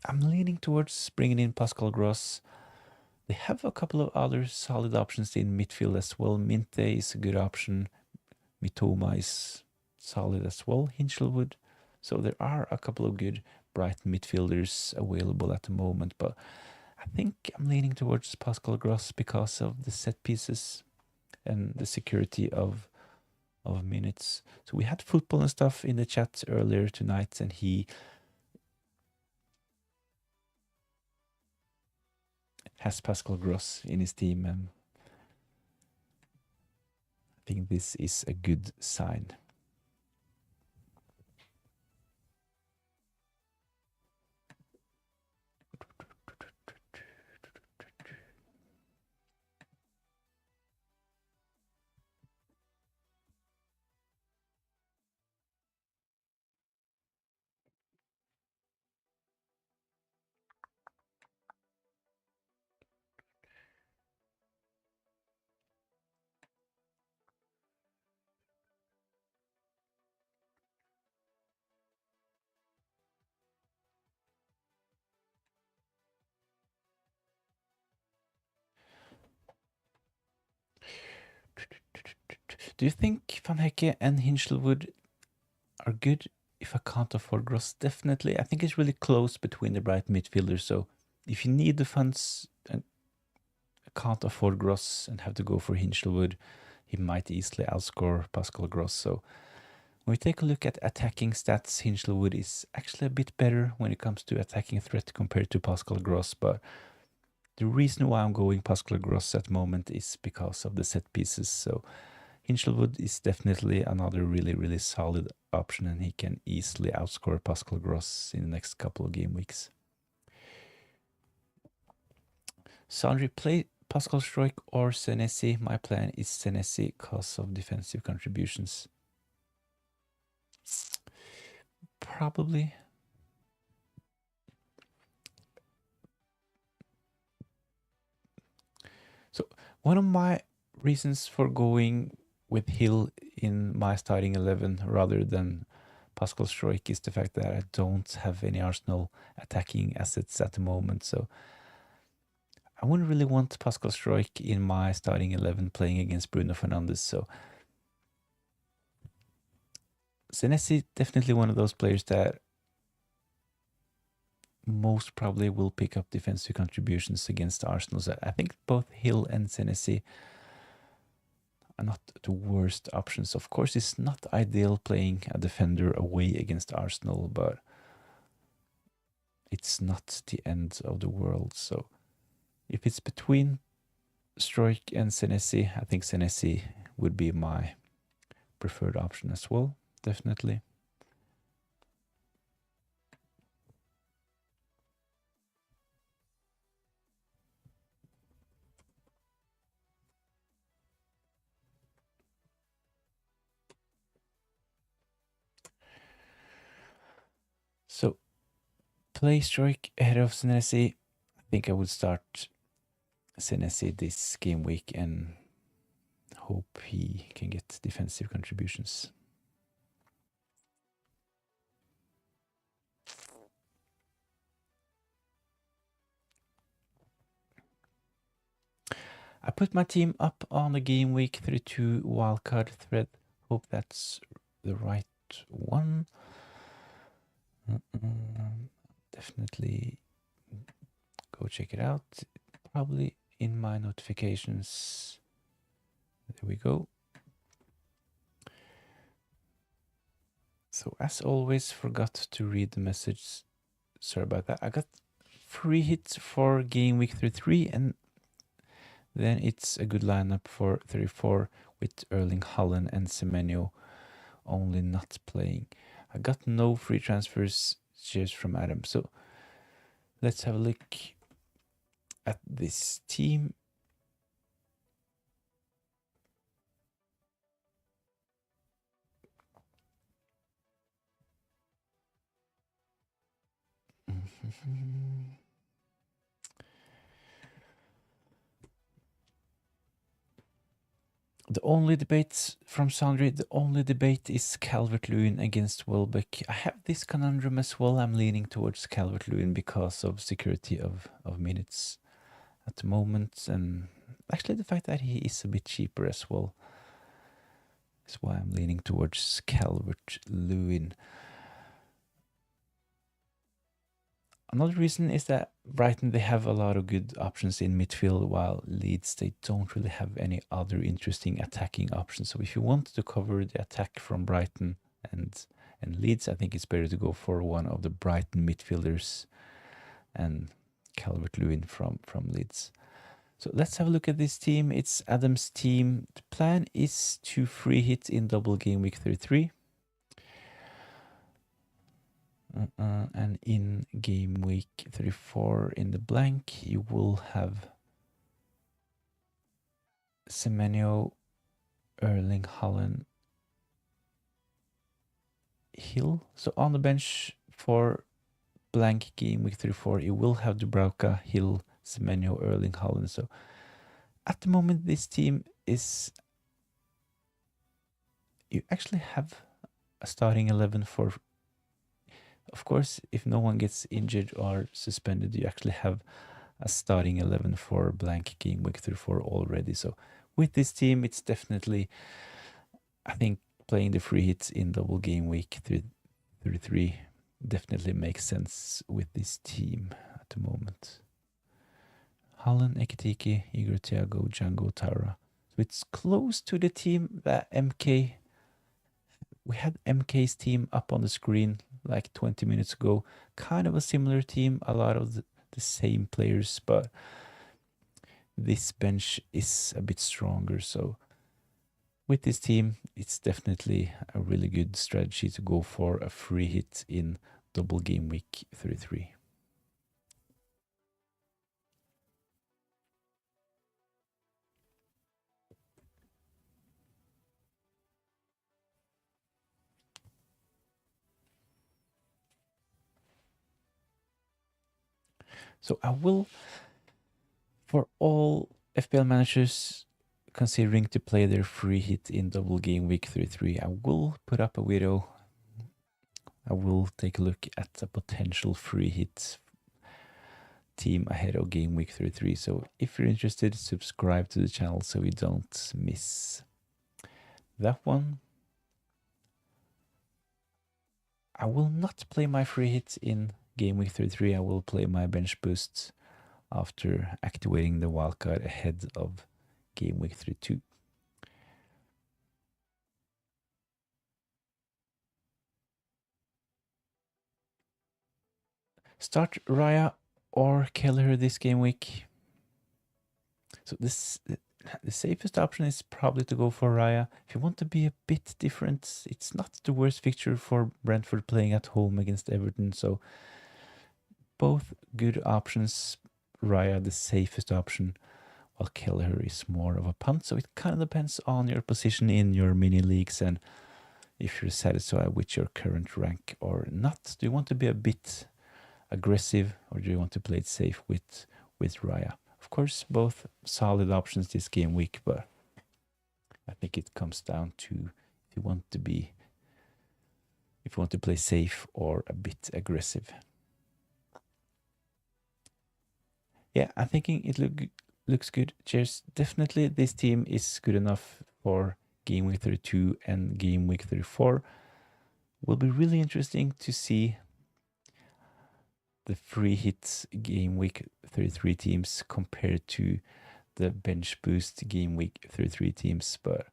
I'm leaning towards bringing in Pascal Gross. They have a couple of other solid options in midfield as well. Minte is a good option. Mitoma is solid as well. Hinchelwood. So there are a couple of good bright midfielders available at the moment, but I think I'm leaning towards Pascal Gross because of the set pieces and the security of minutes. So we had football and stuff in the chat earlier tonight, and he has Pascal Gross in his team, and I think this is a good sign. Do you think Van Hecke and Hinchelwood are good if I can't afford Gross? Definitely. I think it's really close between the bright midfielders. So if you need the funds and can't afford Gross and have to go for Hinchelwood, he might easily outscore Pascal Gross. So when we take a look at attacking stats, Hinchelwood is actually a bit better when it comes to attacking threat compared to Pascal Gross. But the reason why I'm going Pascal Gross at the moment is because of the set pieces. So Hinchelwood is definitely another really solid option, and he can easily outscore Pascal Gross in the next couple of game weeks. Sandri, play Pascal Struijk or Senesi. My plan is Senesi because of defensive contributions. Probably. So one of my reasons for going with Hill in my starting 11 rather than Pascal Struijk is the fact that I don't have any Arsenal attacking assets at the moment. So I wouldn't really want Pascal Struijk in my starting 11 playing against Bruno Fernandes. So Senesi definitely one of those players that most probably will pick up defensive contributions against Arsenal. So I think both Hill and Senesi are not the worst options. Of course, it's not ideal playing a defender away against Arsenal, but it's not the end of the world. So if it's between Struijk and Senesi, I think Senesi would be my preferred option as well, definitely. So play Struijk ahead of Senesi. I think I would start Senesi this game week and hope he can get defensive contributions. I put my team up on the game week 32 wildcard thread. Hope that's the right one. Definitely go check it out. Probably in my notifications. There we go. So as always, forgot to read the message. Sorry about that. I got free hits for game week 33, and then it's a good lineup for 34 with Erling Haaland and Semenyo only not playing. I got no free transfers. Cheers from Adam. So let's have a look at this team. The only debate from Sandri, the only debate is Calvert-Lewin against Welbeck. I have this conundrum as well. I'm leaning towards Calvert-Lewin because of security of minutes at the moment, and actually the fact that he is a bit cheaper as well is why I'm leaning towards Calvert-Lewin. Another reason is that Brighton, they have a lot of good options in midfield, while Leeds, they don't really have any other interesting attacking options. So if you want to cover the attack from Brighton and Leeds, I think it's better to go for one of the Brighton midfielders and Calvert-Lewin from Leeds. So let's have a look at this team. It's Adam's team. The plan is to free hit in double game week 33. And in game week 34 in the blank, you will have Semenyo, Erling Haaland, Hill. So on the bench for blank game week 34, you will have Dubravka, Hill, Semenyo, Erling Haaland. So at the moment, this team is... You actually have a starting 11 for... Of course, if no one gets injured or suspended, you actually have a starting 11 for blank game week 34 already. So with this team, it's definitely, I think, playing the free hits in double game week 33 definitely makes sense with this team at the moment. Haaland, Ekitike, Igor Thiago, Django, Tara. So it's close to the team that MK... We had MK's team up on the screen like 20 minutes ago. Kind of a similar team, a lot of the same players, but this bench is a bit stronger. So with this team, it's definitely a really good strategy to go for a free hit in double game week 33. So I will, for all FPL managers considering to play their free hit in double game week 33, I will put up a video. I will take a look at a potential free hit team ahead of game week 33. So if you're interested, subscribe to the channel so you don't miss that one. I will not play my free hit in game week 33. I will play my bench boost after activating the wildcard ahead of game week 32. Start Raya or Keller this game week. So the safest option is probably to go for Raya. If you want to be a bit different, it's not the worst fixture for Brentford playing at home against Everton. So both good options. Raya the safest option, while Kelleher is more of a punt. So it kind of depends on your position in your mini leagues and if you're satisfied with your current rank or not. Do you want to be a bit aggressive or do you want to play it safe with Raya? Of course, both solid options this game week, but I think it comes down to if you want to play safe or a bit aggressive. Yeah, I'm thinking it looks good. Cheers. Definitely this team is good enough for game week 32 and game week 34. Will be really interesting to see the free hits game week 33 teams compared to the bench boost game week 33 teams, but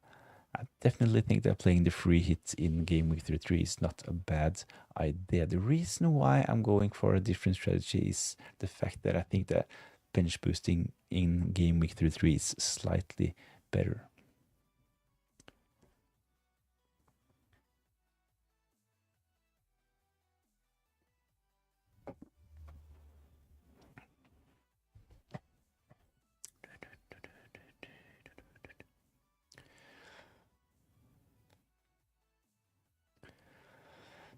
I definitely think that playing the free hits in game week 33 is not a bad idea. The reason why I'm going for a different strategy is the fact that I think that bench boosting in game week 33 is slightly better.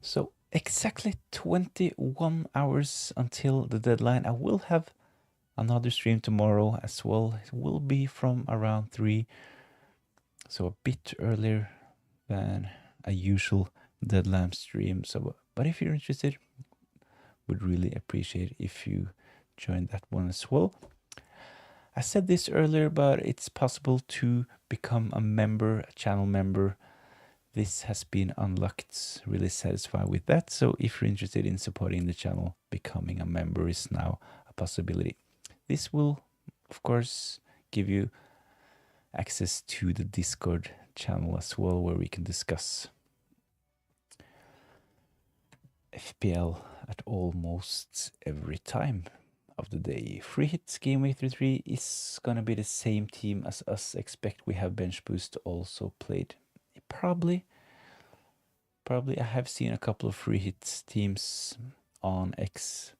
So exactly 21 hours until the deadline. I will have another stream tomorrow as well. It will be from around 3, so a bit earlier than a usual deadline stream. So, but if you're interested, would really appreciate if you join that one as well. I said this earlier, but it's possible to become a member, a channel member. This has been unlocked. Really satisfied with that. So if you're interested in supporting the channel, becoming a member is now a possibility. This will, of course, give you access to the Discord channel as well, where we can discuss FPL at almost every time of the day. Free hits game week 33 is gonna be the same team as us. Expect we have bench boost also played. Probably I have seen a couple of free hits teams on X.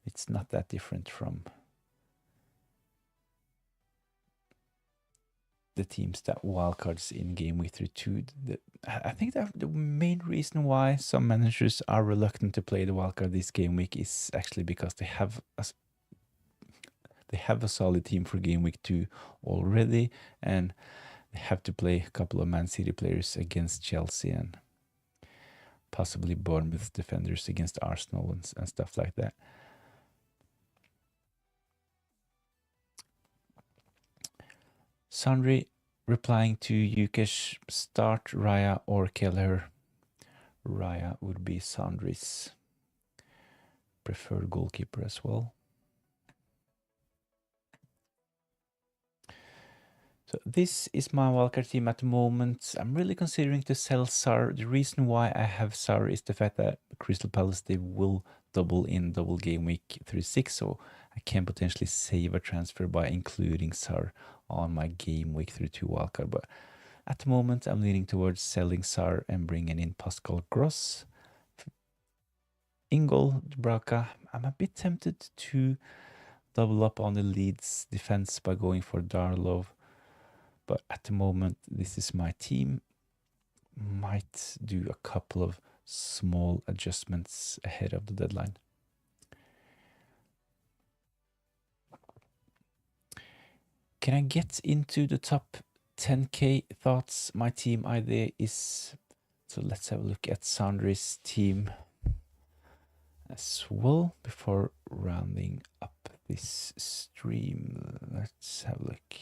It's not that different from the teams that wildcards in game week 32. I think that the main reason why some managers are reluctant to play the wildcard this game week is actually because they have a solid team for game week 2 already, and they have to play a couple of Man City players against Chelsea and possibly Bournemouth defenders against Arsenal and stuff like that. Sandri replying to Yukesh, start Raya or Keller. Raya would be Sandri's preferred goalkeeper as well. So this is my wildcard team at the moment. I'm really considering to sell Sar. The reason why I have Sar is the fact that Crystal Palace, they will double game week 36, so I can potentially save a transfer by including Sar on my game week 32 wildcard. But At the moment, I'm leaning towards selling Sar and bringing in Pascal Gross. Ingol Dubravka, I'm a bit tempted to double up on the Leeds defense by going for Darlov. But at the moment, this is my team. Might do a couple of small adjustments ahead of the deadline. Can I get into the top 10k thoughts? My team idea is, so let's have a look at Sandri's team as well before rounding up this stream. Let's have a look.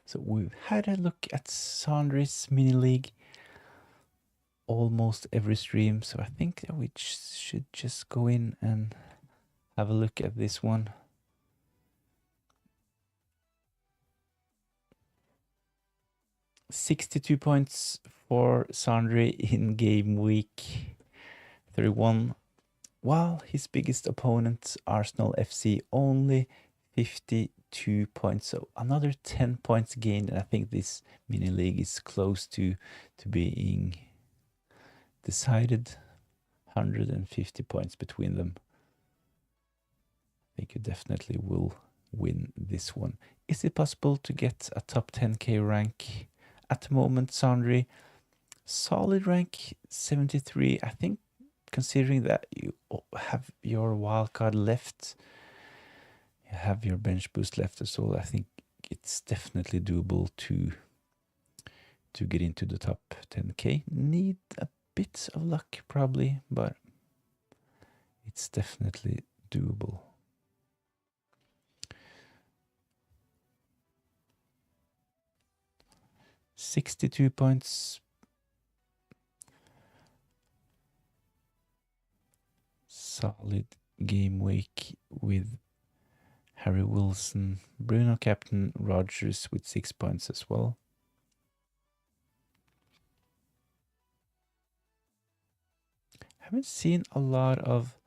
So we've had a look at Sandri's mini league almost every stream, so I think that we should just go in and have a look at this one. $62 points for Sandri in game week 31, while his biggest opponent, Arsenal FC, only 52 points. So another 10 points gained, and I think this mini league is close to being decided. 150 points between them. I think you definitely will win this one. Is it possible to get a top 10k rank? At the moment, Sandri, solid rank 73. I think considering that you have your wildcard left, you have your bench boost left as well, I think it's definitely doable to get into the top 10k. Need a bit of luck probably, but it's definitely doable. $62 points. Solid game week with Harry Wilson, Bruno captain, Rodgers with 6 points as well. Haven't seen a lot of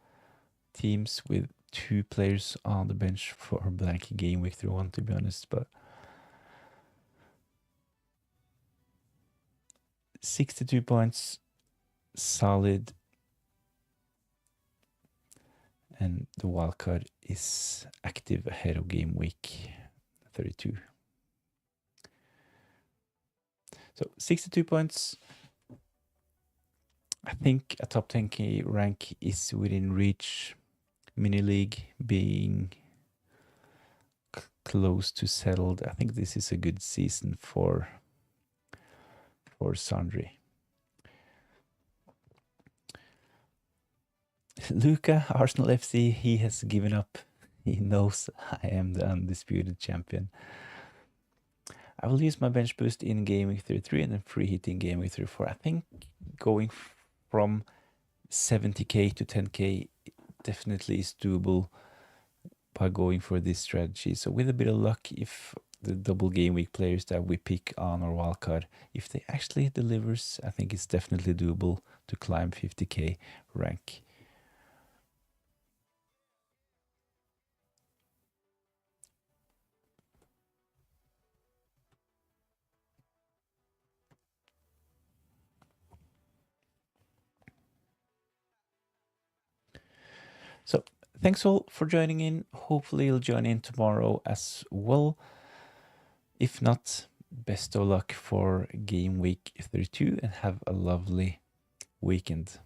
teams with 2 players on the bench for blank game week 31, to be honest, but 62 points, solid, and the wildcard is active ahead of game week 32. So 62 points. I think a top 10k rank is within reach. Mini league being close to settled. I think this is a good season for Sandri. Luca, Arsenal FC, he has given up. He knows I am the undisputed champion. I will use my bench boost in game week 33 and then free hit in game week 34. I think going from 70k to 10k definitely is doable by going for this strategy. So with a bit of luck, if the double game week players that we pick on our wildcard, if they actually delivers, I think it's definitely doable to climb 50k rank. So thanks all for joining in. Hopefully you'll join in tomorrow as well. If not, best of luck for game week 32 and have a lovely weekend.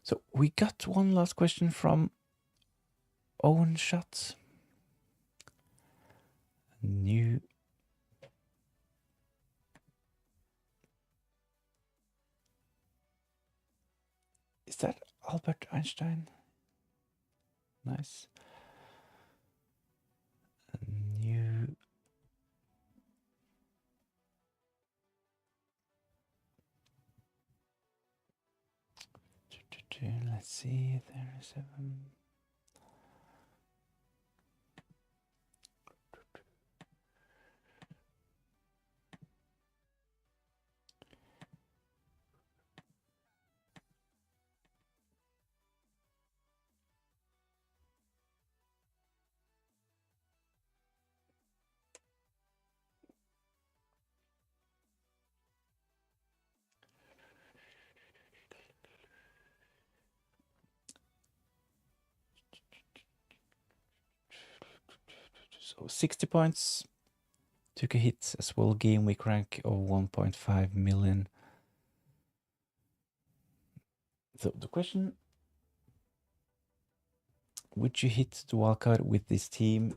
So we got one last question from Owen Shot. New. Is that Albert Einstein? Nice. New. Let's see. There is 7. So 60 points. Took a hit as well. Game week rank of 1.5 million. So the question: would you hit the wildcard with this team?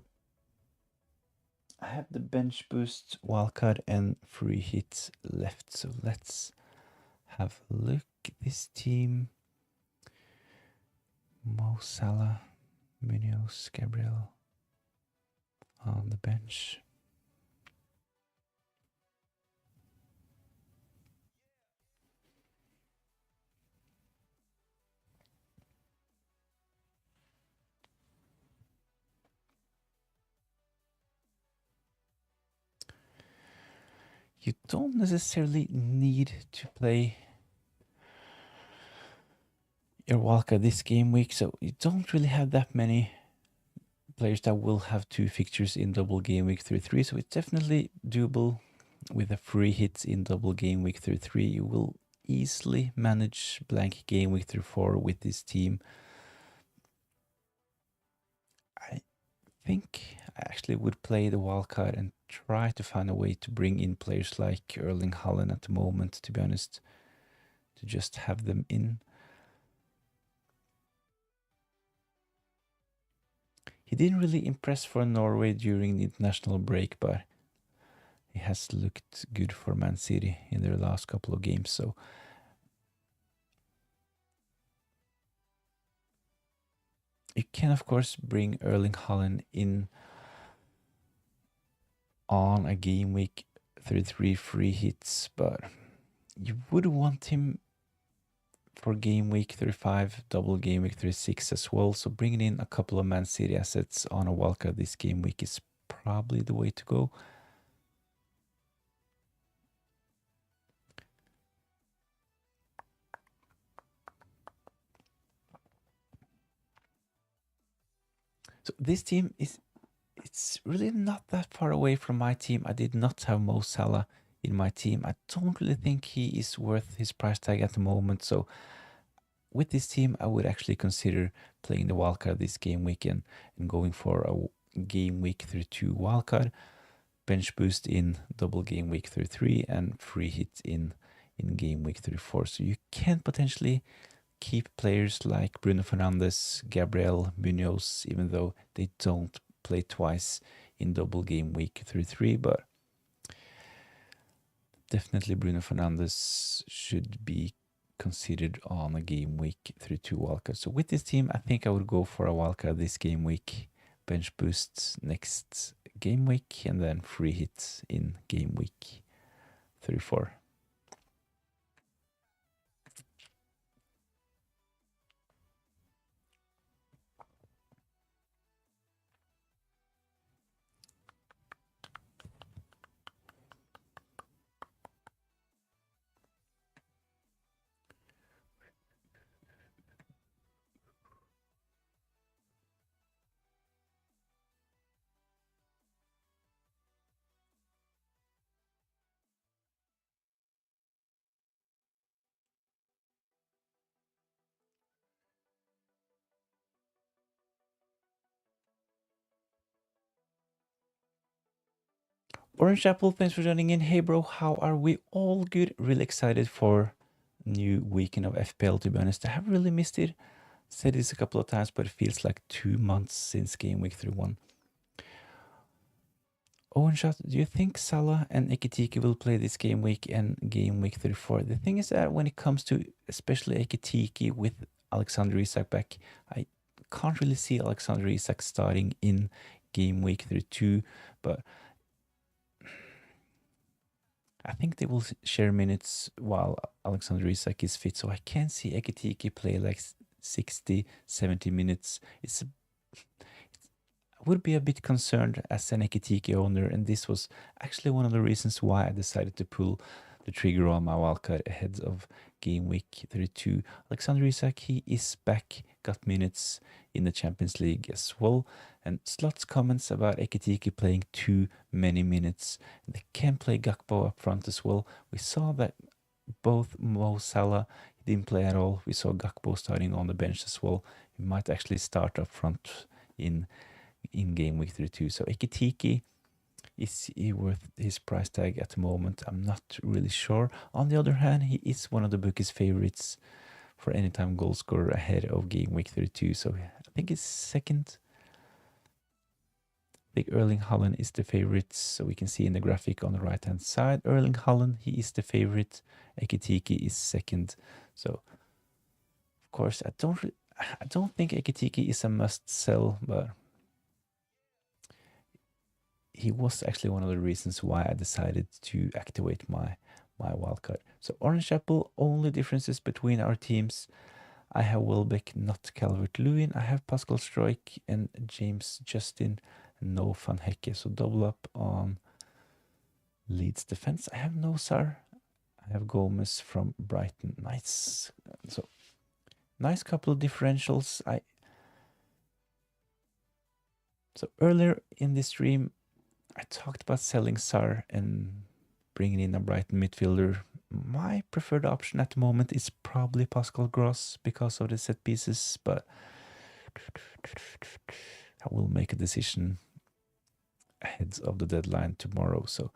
I have the bench boost, wildcard, and free hits left. So let's have a look. This team: Mo Salah, Munoz, Gabriel on the bench. You don't necessarily need to play your wildcard this game week, so you don't really have that many players that will have 2 fixtures in double game week 3, so it's definitely doable with a free hit in double game week 3. You will easily manage blank game week 4 with this team. I think I actually would play the wildcard and try to find a way to bring in players like Erling Haaland at the moment, to be honest, to just have them in. He didn't really impress for Norway during the international break, but he has looked good for Man City in their last couple of games. So you can, of course, bring Erling Haaland in on a game week 3 free hits, but you would want him for game week 35, double game week 36 as well. So bringing in a couple of Man City assets on a wildcard this game week is probably the way to go. So this team it's really not that far away from my team. I did not have Mo Salah in my team. I don't really think he is worth his price tag at the moment. So with this team, I would actually consider playing the wildcard this game weekend and going for a game week 32 wildcard, bench boost in double game week 33, and free hit in game week 34. So you can potentially keep players like Bruno Fernandes, Gabriel, Munoz, even though they don't play twice in double game week 33, but definitely Bruno Fernandes should be considered on a game week 32 wildcard. So with this team, I think I would go for a wildcard this game week, bench boost next game week, and then free hit in game week 34. Orange Apple, thanks for joining in. Hey bro, how are we? All good. Really excited for new weekend of FPL, to be honest. I have really missed it. Said this a couple of times, but it feels like 2 months since game week 31. Owen Shot, do you think Salah and Ekitike will play this game week and game week 34? The thing is that when it comes to especially Ekitike with Alexander Isak back, I can't really see Alexander Isak starting in game week 32, but I think they will share minutes while Alexander Isak is fit, so I can't see Ekitike play like 60, 70 minutes. I would be a bit concerned as an Ekitike owner, and this was actually one of the reasons why I decided to pull the trigger on my wildcard ahead of game week 32. Alexander Isak, he is back, got minutes in the Champions League as well, and Slot's comments about Ekitike playing too many minutes. They can play Gakpo up front as well. We saw that both Mo Salah didn't play at all. We saw Gakpo starting on the bench as well. He might actually start up front in game week 32. So Ekitike, is he worth his price tag at the moment? I'm not really sure. On the other hand, he is one of the bookies' favorites for anytime goal scorer ahead of game week 32. So I think he's second. I think Erling Haaland is the favorite. So we can see in the graphic on the right hand side, Erling Haaland, he is the favorite. Ekitike is second. So of course, I don't think Ekitike is a must sell, but he was actually one of the reasons why I decided to activate my wildcard. So Orange Apple, only differences between our teams. I have Welbeck, not Calvert-Lewin. I have Pascal Struijk and James Justin, no Van Hecke. So double up on Leeds defense. I have no Sar. I have Gomez from Brighton. Nice. So nice couple of differentials. So earlier in this stream, I talked about selling Sar and bringing in a Brighton midfielder. My preferred option at the moment is probably Pascal Gross because of the set pieces, but I will make a decision ahead of the deadline tomorrow. So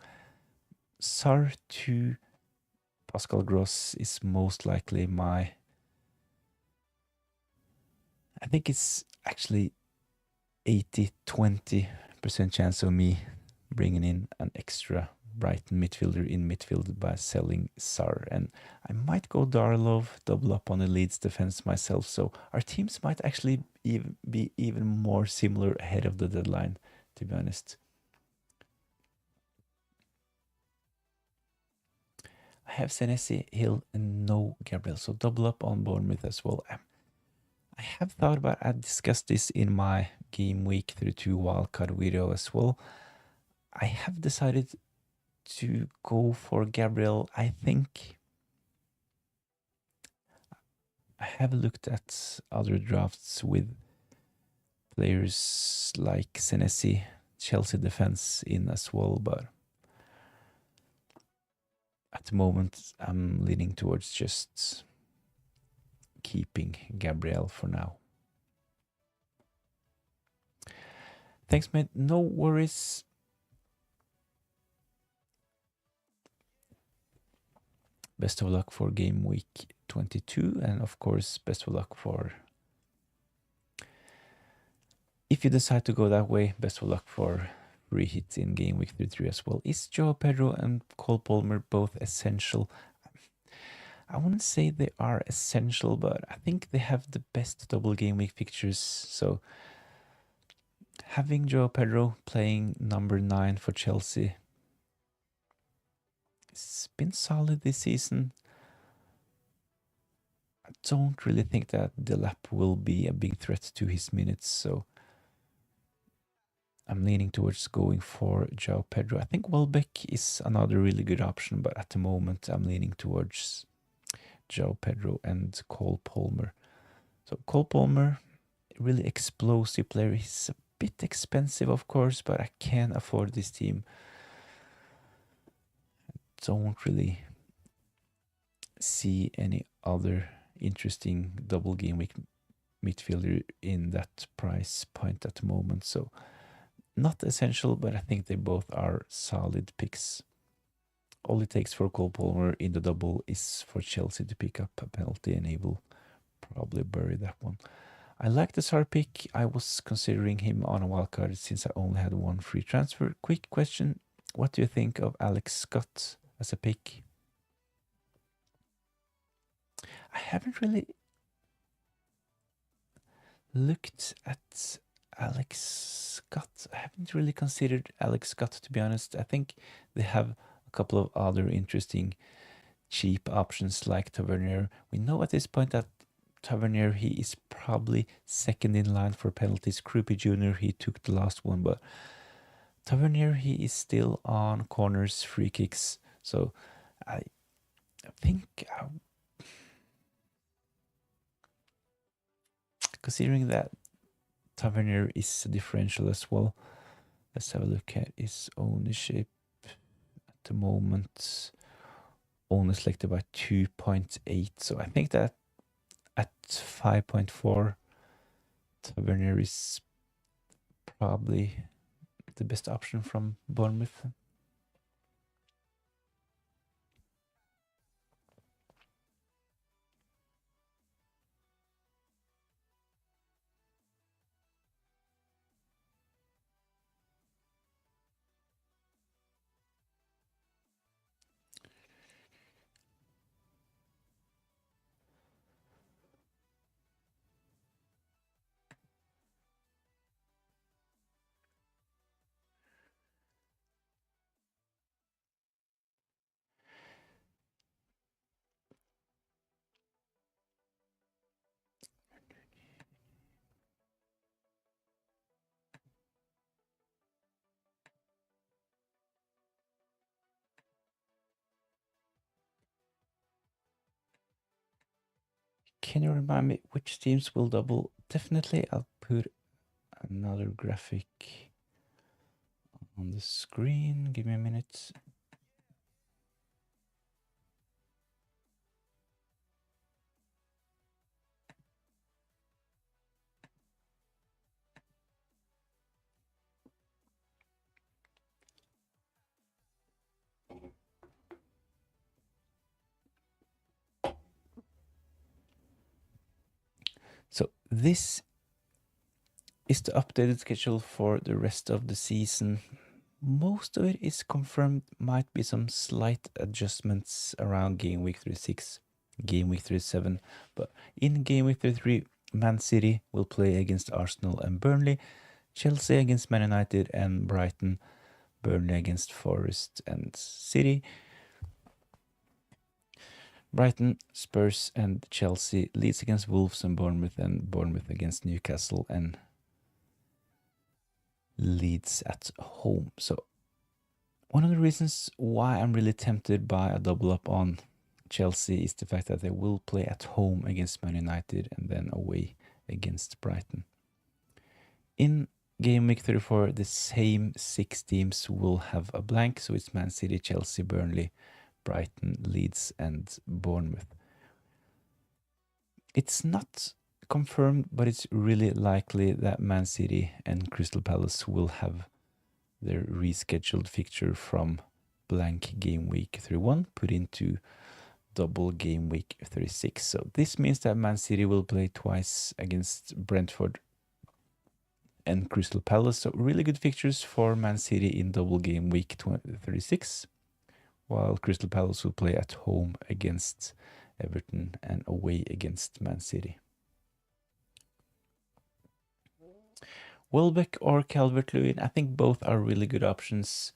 Sar to Pascal Gross is most likely I think it's actually 80-20% chance of me bringing in an extra Brighton midfielder in midfield by selling Sar. And I might go Darlov, double up on the Leeds defense myself. So our teams might actually be even more similar ahead of the deadline, to be honest. I have Senesi, Hill, and no Gabriel. So double up on Bournemouth as well. I have thought about, I discussed this in my game week 32 wildcard video as well. I have decided to go for Gabriel. I think I have looked at other drafts with players like Senesi, Chelsea defense in as well, but at the moment I'm leaning towards just keeping Gabriel for now. Thanks, mate. No worries. Best of luck for game week 22, and of course, best of luck for, if you decide to go that way, best of luck for re-hits in game week 33 as well. Is Joe Pedro and Cole Palmer both essential? I wouldn't say they are essential, but I think they have the best double game week fixtures. So having Joe Pedro playing number 9 for Chelsea, it's been solid this season. I don't really think that Delap will be a big threat to his minutes, so I'm leaning towards going for João Pedro. I think Welbeck is another really good option, but at the moment I'm leaning towards João Pedro and Cole Palmer. So Cole Palmer, really explosive player. He's a bit expensive, of course, but I can afford this team. Don't really see any other interesting double game week midfielder in that price point at the moment. So not essential, but I think they both are solid picks. All it takes for Cole Palmer in the double is for Chelsea to pick up a penalty, and he will probably bury that one. I like the Sar pick. I was considering him on a wildcard since I only had one free transfer. Quick question. What do you think of Alex Scott as a pick? I haven't really looked at Alex Scott. I haven't really considered Alex Scott, to be honest. I think they have a couple of other interesting cheap options like Tavernier. We know at this point that Tavernier, he is probably second in line for penalties. Krupi Jr., he took the last one, but Tavernier, he is still on corners, free kicks. So I think, considering that Tavernier is a differential as well, let's have a look at his ownership at the moment. Only selected by 2.8. So I think that at 5.4, Tavernier is probably the best option from Bournemouth. Can you remind me which teams will double? Definitely, I'll put another graphic on the screen. Give me a minute. So this is the updated schedule for the rest of the season. Most of it is confirmed. Might be some slight adjustments around game week 36, game week 37. But in game week 33, Man City will play against Arsenal and Burnley, Chelsea against Man United and Brighton, Burnley against Forest and City, Brighton, Spurs and Chelsea, Leeds against Wolves and Bournemouth against Newcastle, and Leeds at home. So one of the reasons why I'm really tempted by a double up on Chelsea is the fact that they will play at home against Man United and then away against Brighton. In game week 34, the same 6 teams will have a blank, so it's Man City, Chelsea, Burnley, Brighton, Leeds and Bournemouth. It's not confirmed, but it's really likely that Man City and Crystal Palace will have their rescheduled fixture from blank game week 31 put into double game week 36. So this means that Man City will play twice against Brentford and Crystal Palace. So really good fixtures for Man City in double game week 36, while Crystal Palace will play at home against Everton and away against Man City. Welbeck or Calvert-Lewin, I think both are really good options.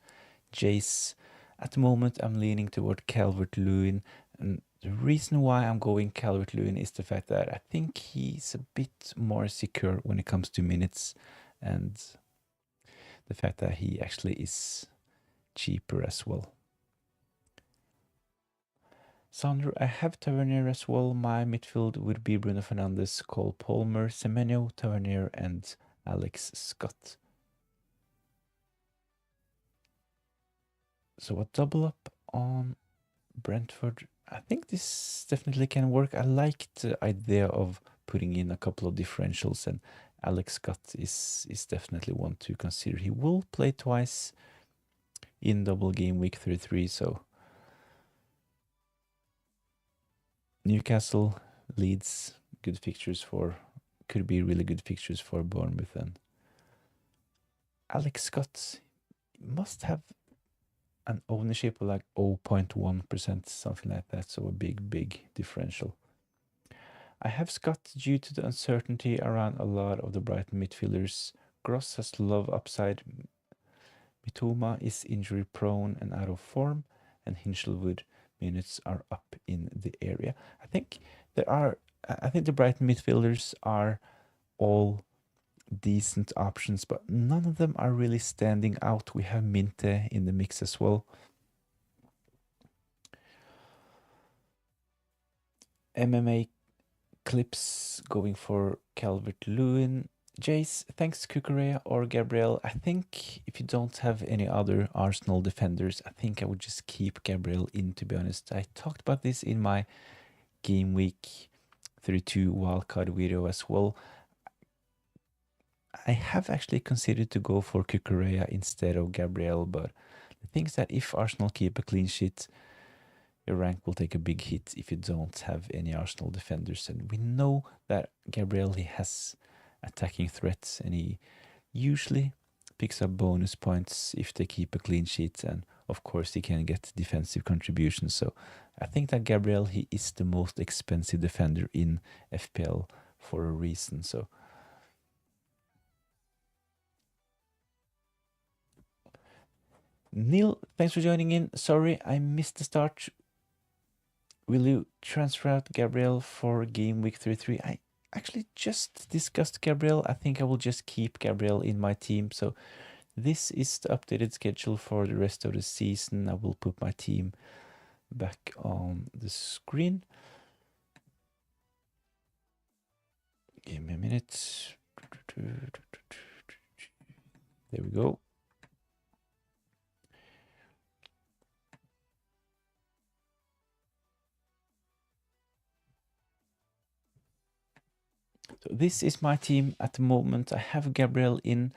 Jace, at the moment I'm leaning toward Calvert-Lewin, and the reason why I'm going Calvert-Lewin is the fact that I think he's a bit more secure when it comes to minutes, and the fact that he actually is cheaper as well. Sandro, I have Tavernier as well. My midfield would be Bruno Fernandes, Cole Palmer, Semenyo, Tavernier and Alex Scott. So a double up on Brentford. I think this definitely can work. I like the idea of putting in a couple of differentials, and Alex Scott is definitely one to consider. He will play twice in double game week 33, so Newcastle, Leeds, good fixtures for, could be really good fixtures for Bournemouth. And Alex Scott must have an ownership of like 0.1%, something like that. So a big differential. I have Scott due to the uncertainty around a lot of the Brighton midfielders. Gross has love upside. Mitoma is injury prone and out of form, and Hinchelwood minutes are up in the area. I think the Brighton midfielders are all decent options, but none of them are really standing out. We have Minte in the mix as well. MMA clips going for Calvert-Lewin. Jace, thanks Kukurea or Gabriel. I think if you don't have any other Arsenal defenders, I think I would just keep Gabriel in, to be honest. I talked about this in my game week 32 wildcard video as well. I have actually considered to go for Kukurea instead of Gabriel, but the thing is that if Arsenal keep a clean sheet, your rank will take a big hit if you don't have any Arsenal defenders. And we know that Gabriel, he has attacking threats, and he usually picks up bonus points if they keep a clean sheet, and of course he can get defensive contributions. So I think that Gabriel, he is the most expensive defender in FPL for a reason. So Neil, thanks for joining in. Sorry I missed the start. Will you transfer out Gabriel for game week 33? I actually just discussed Gabriel. I think I will just keep Gabriel in my team. So this is the updated schedule for the rest of the season. I will put my team back on the screen. Give me a minute. There we go. So this is my team at the moment. I have Gabriel in.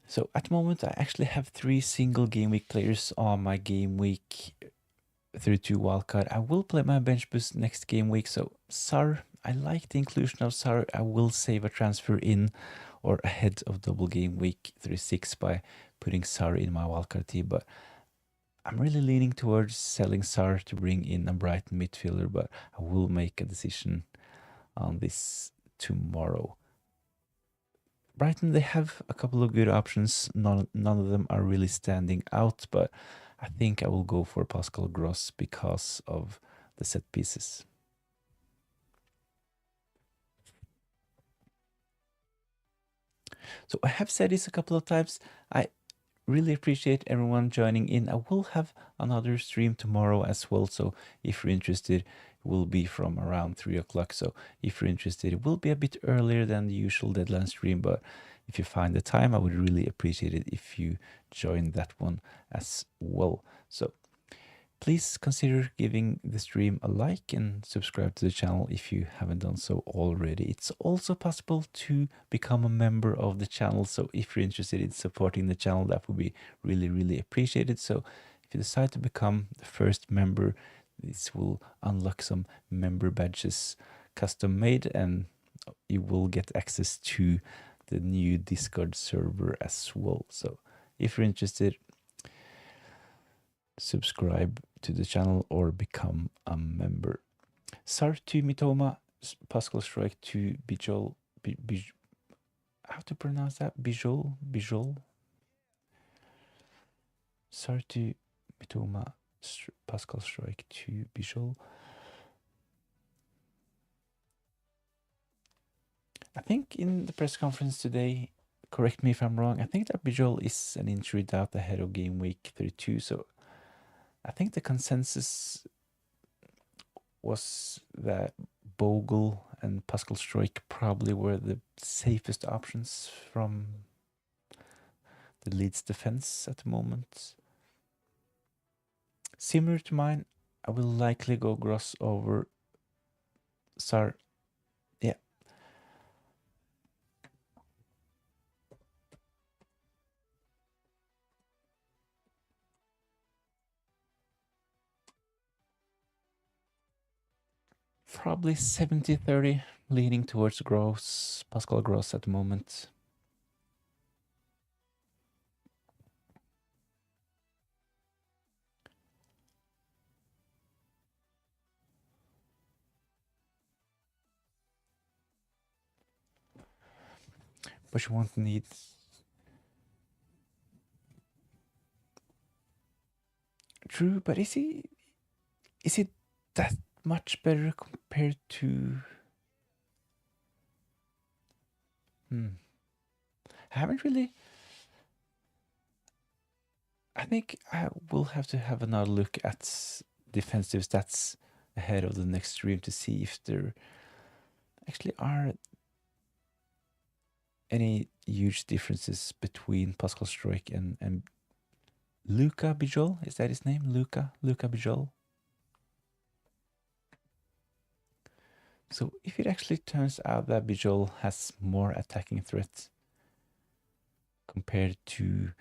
So at the moment, I actually have 3 single game week players on my game week 32 wildcard. I will play my bench boost next game week. So Sar, I like the inclusion of Sar. I will save a transfer in or ahead of double game week 36 by putting Sar in my wildcard team. But I'm really leaning towards selling Sar to bring in a Brighton midfielder, but I will make a decision on this tomorrow. Brighton, they have a couple of good options. None of them are really standing out, but I think I will go for Pascal Gross because of the set pieces. So I have said this a couple of times. I really appreciate everyone joining in. I will have another stream tomorrow as well. So if you're interested, it will be from around 3 o'clock. So if you're interested, it will be a bit earlier than the usual deadline stream. But if you find the time, I would really appreciate it if you join that one as well. So please consider giving the stream a like and subscribe to the channel if you haven't done so already. It's also possible to become a member of the channel. So if you're interested in supporting the channel, that would be really appreciated. So if you decide to become the first member, this will unlock some member badges custom made, and you will get access to the new Discord server as well. So if you're interested, subscribe to the channel or become a member. Sar to Mitoma, Pascal Strike to Bijol. How to pronounce that? Bijol. Sar to Mitoma, Pascal Strike to Bijol. I think in the press conference today, correct me if I'm wrong, I think that Bijol is an injury doubt ahead of game week 32. So I think the consensus was that Bogle and Pascal Struijk probably were the safest options from the Leeds defense at the moment. Similar to mine, I will likely go Gross over Sar. Yeah. Probably 70-30, leaning towards Gross, Pascal Gross at the moment. But you won't need... True, but is he that much better compared to... I haven't really... I think I will have to have another look at defensive stats ahead of the next stream to see if there actually are any huge differences between Pascal Struijk and Luca Bijol. Is that his name? Luca Bijol. So if it actually turns out that Bijol has more attacking threat compared to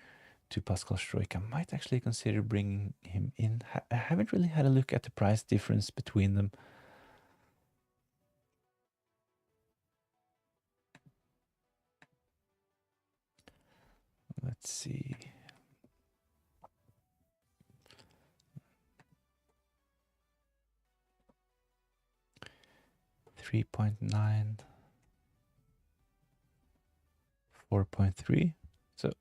Pascal Struijk, I might actually consider bringing him in. I haven't really had a look at the price difference between them. Let's see. $3.9, 4.3. So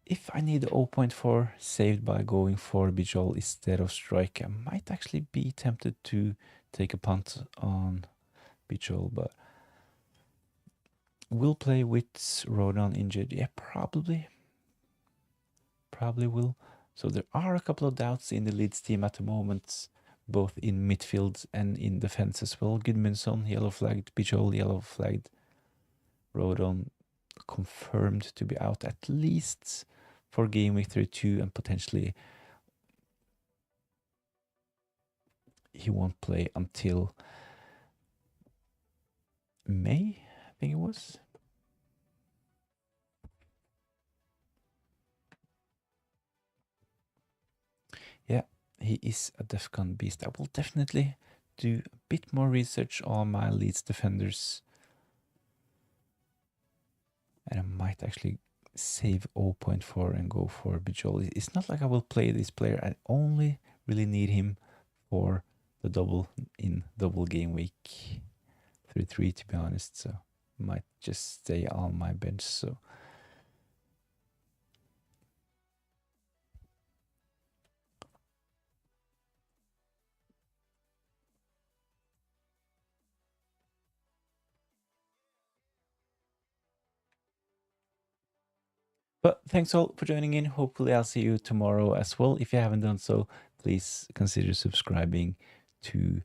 if I need 0.4 saved by going for Bijol instead of Struijk, I might actually be tempted to take a punt on Bijol, but will play with Rodon injured. Yeah, probably will. So there are a couple of doubts in the Leeds team at the moment, both in midfield and in defense as well. Gudmundsson, yellow flagged. Bijol, yellow flagged. Rodon confirmed to be out at least for game week 32, and potentially he won't play until May, I think it was. Yeah, he is a DEFCON beast. I will definitely do a bit more research on my Leeds defenders, and I might actually save 0.4 and go for Bijol. It's not like I will play this player. I only really need him for the double game week 33, to be honest. So might just stay on my bench. So but thanks all for joining in. Hopefully I'll see you tomorrow as well. If you haven't done so, please consider subscribing to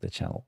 the channel.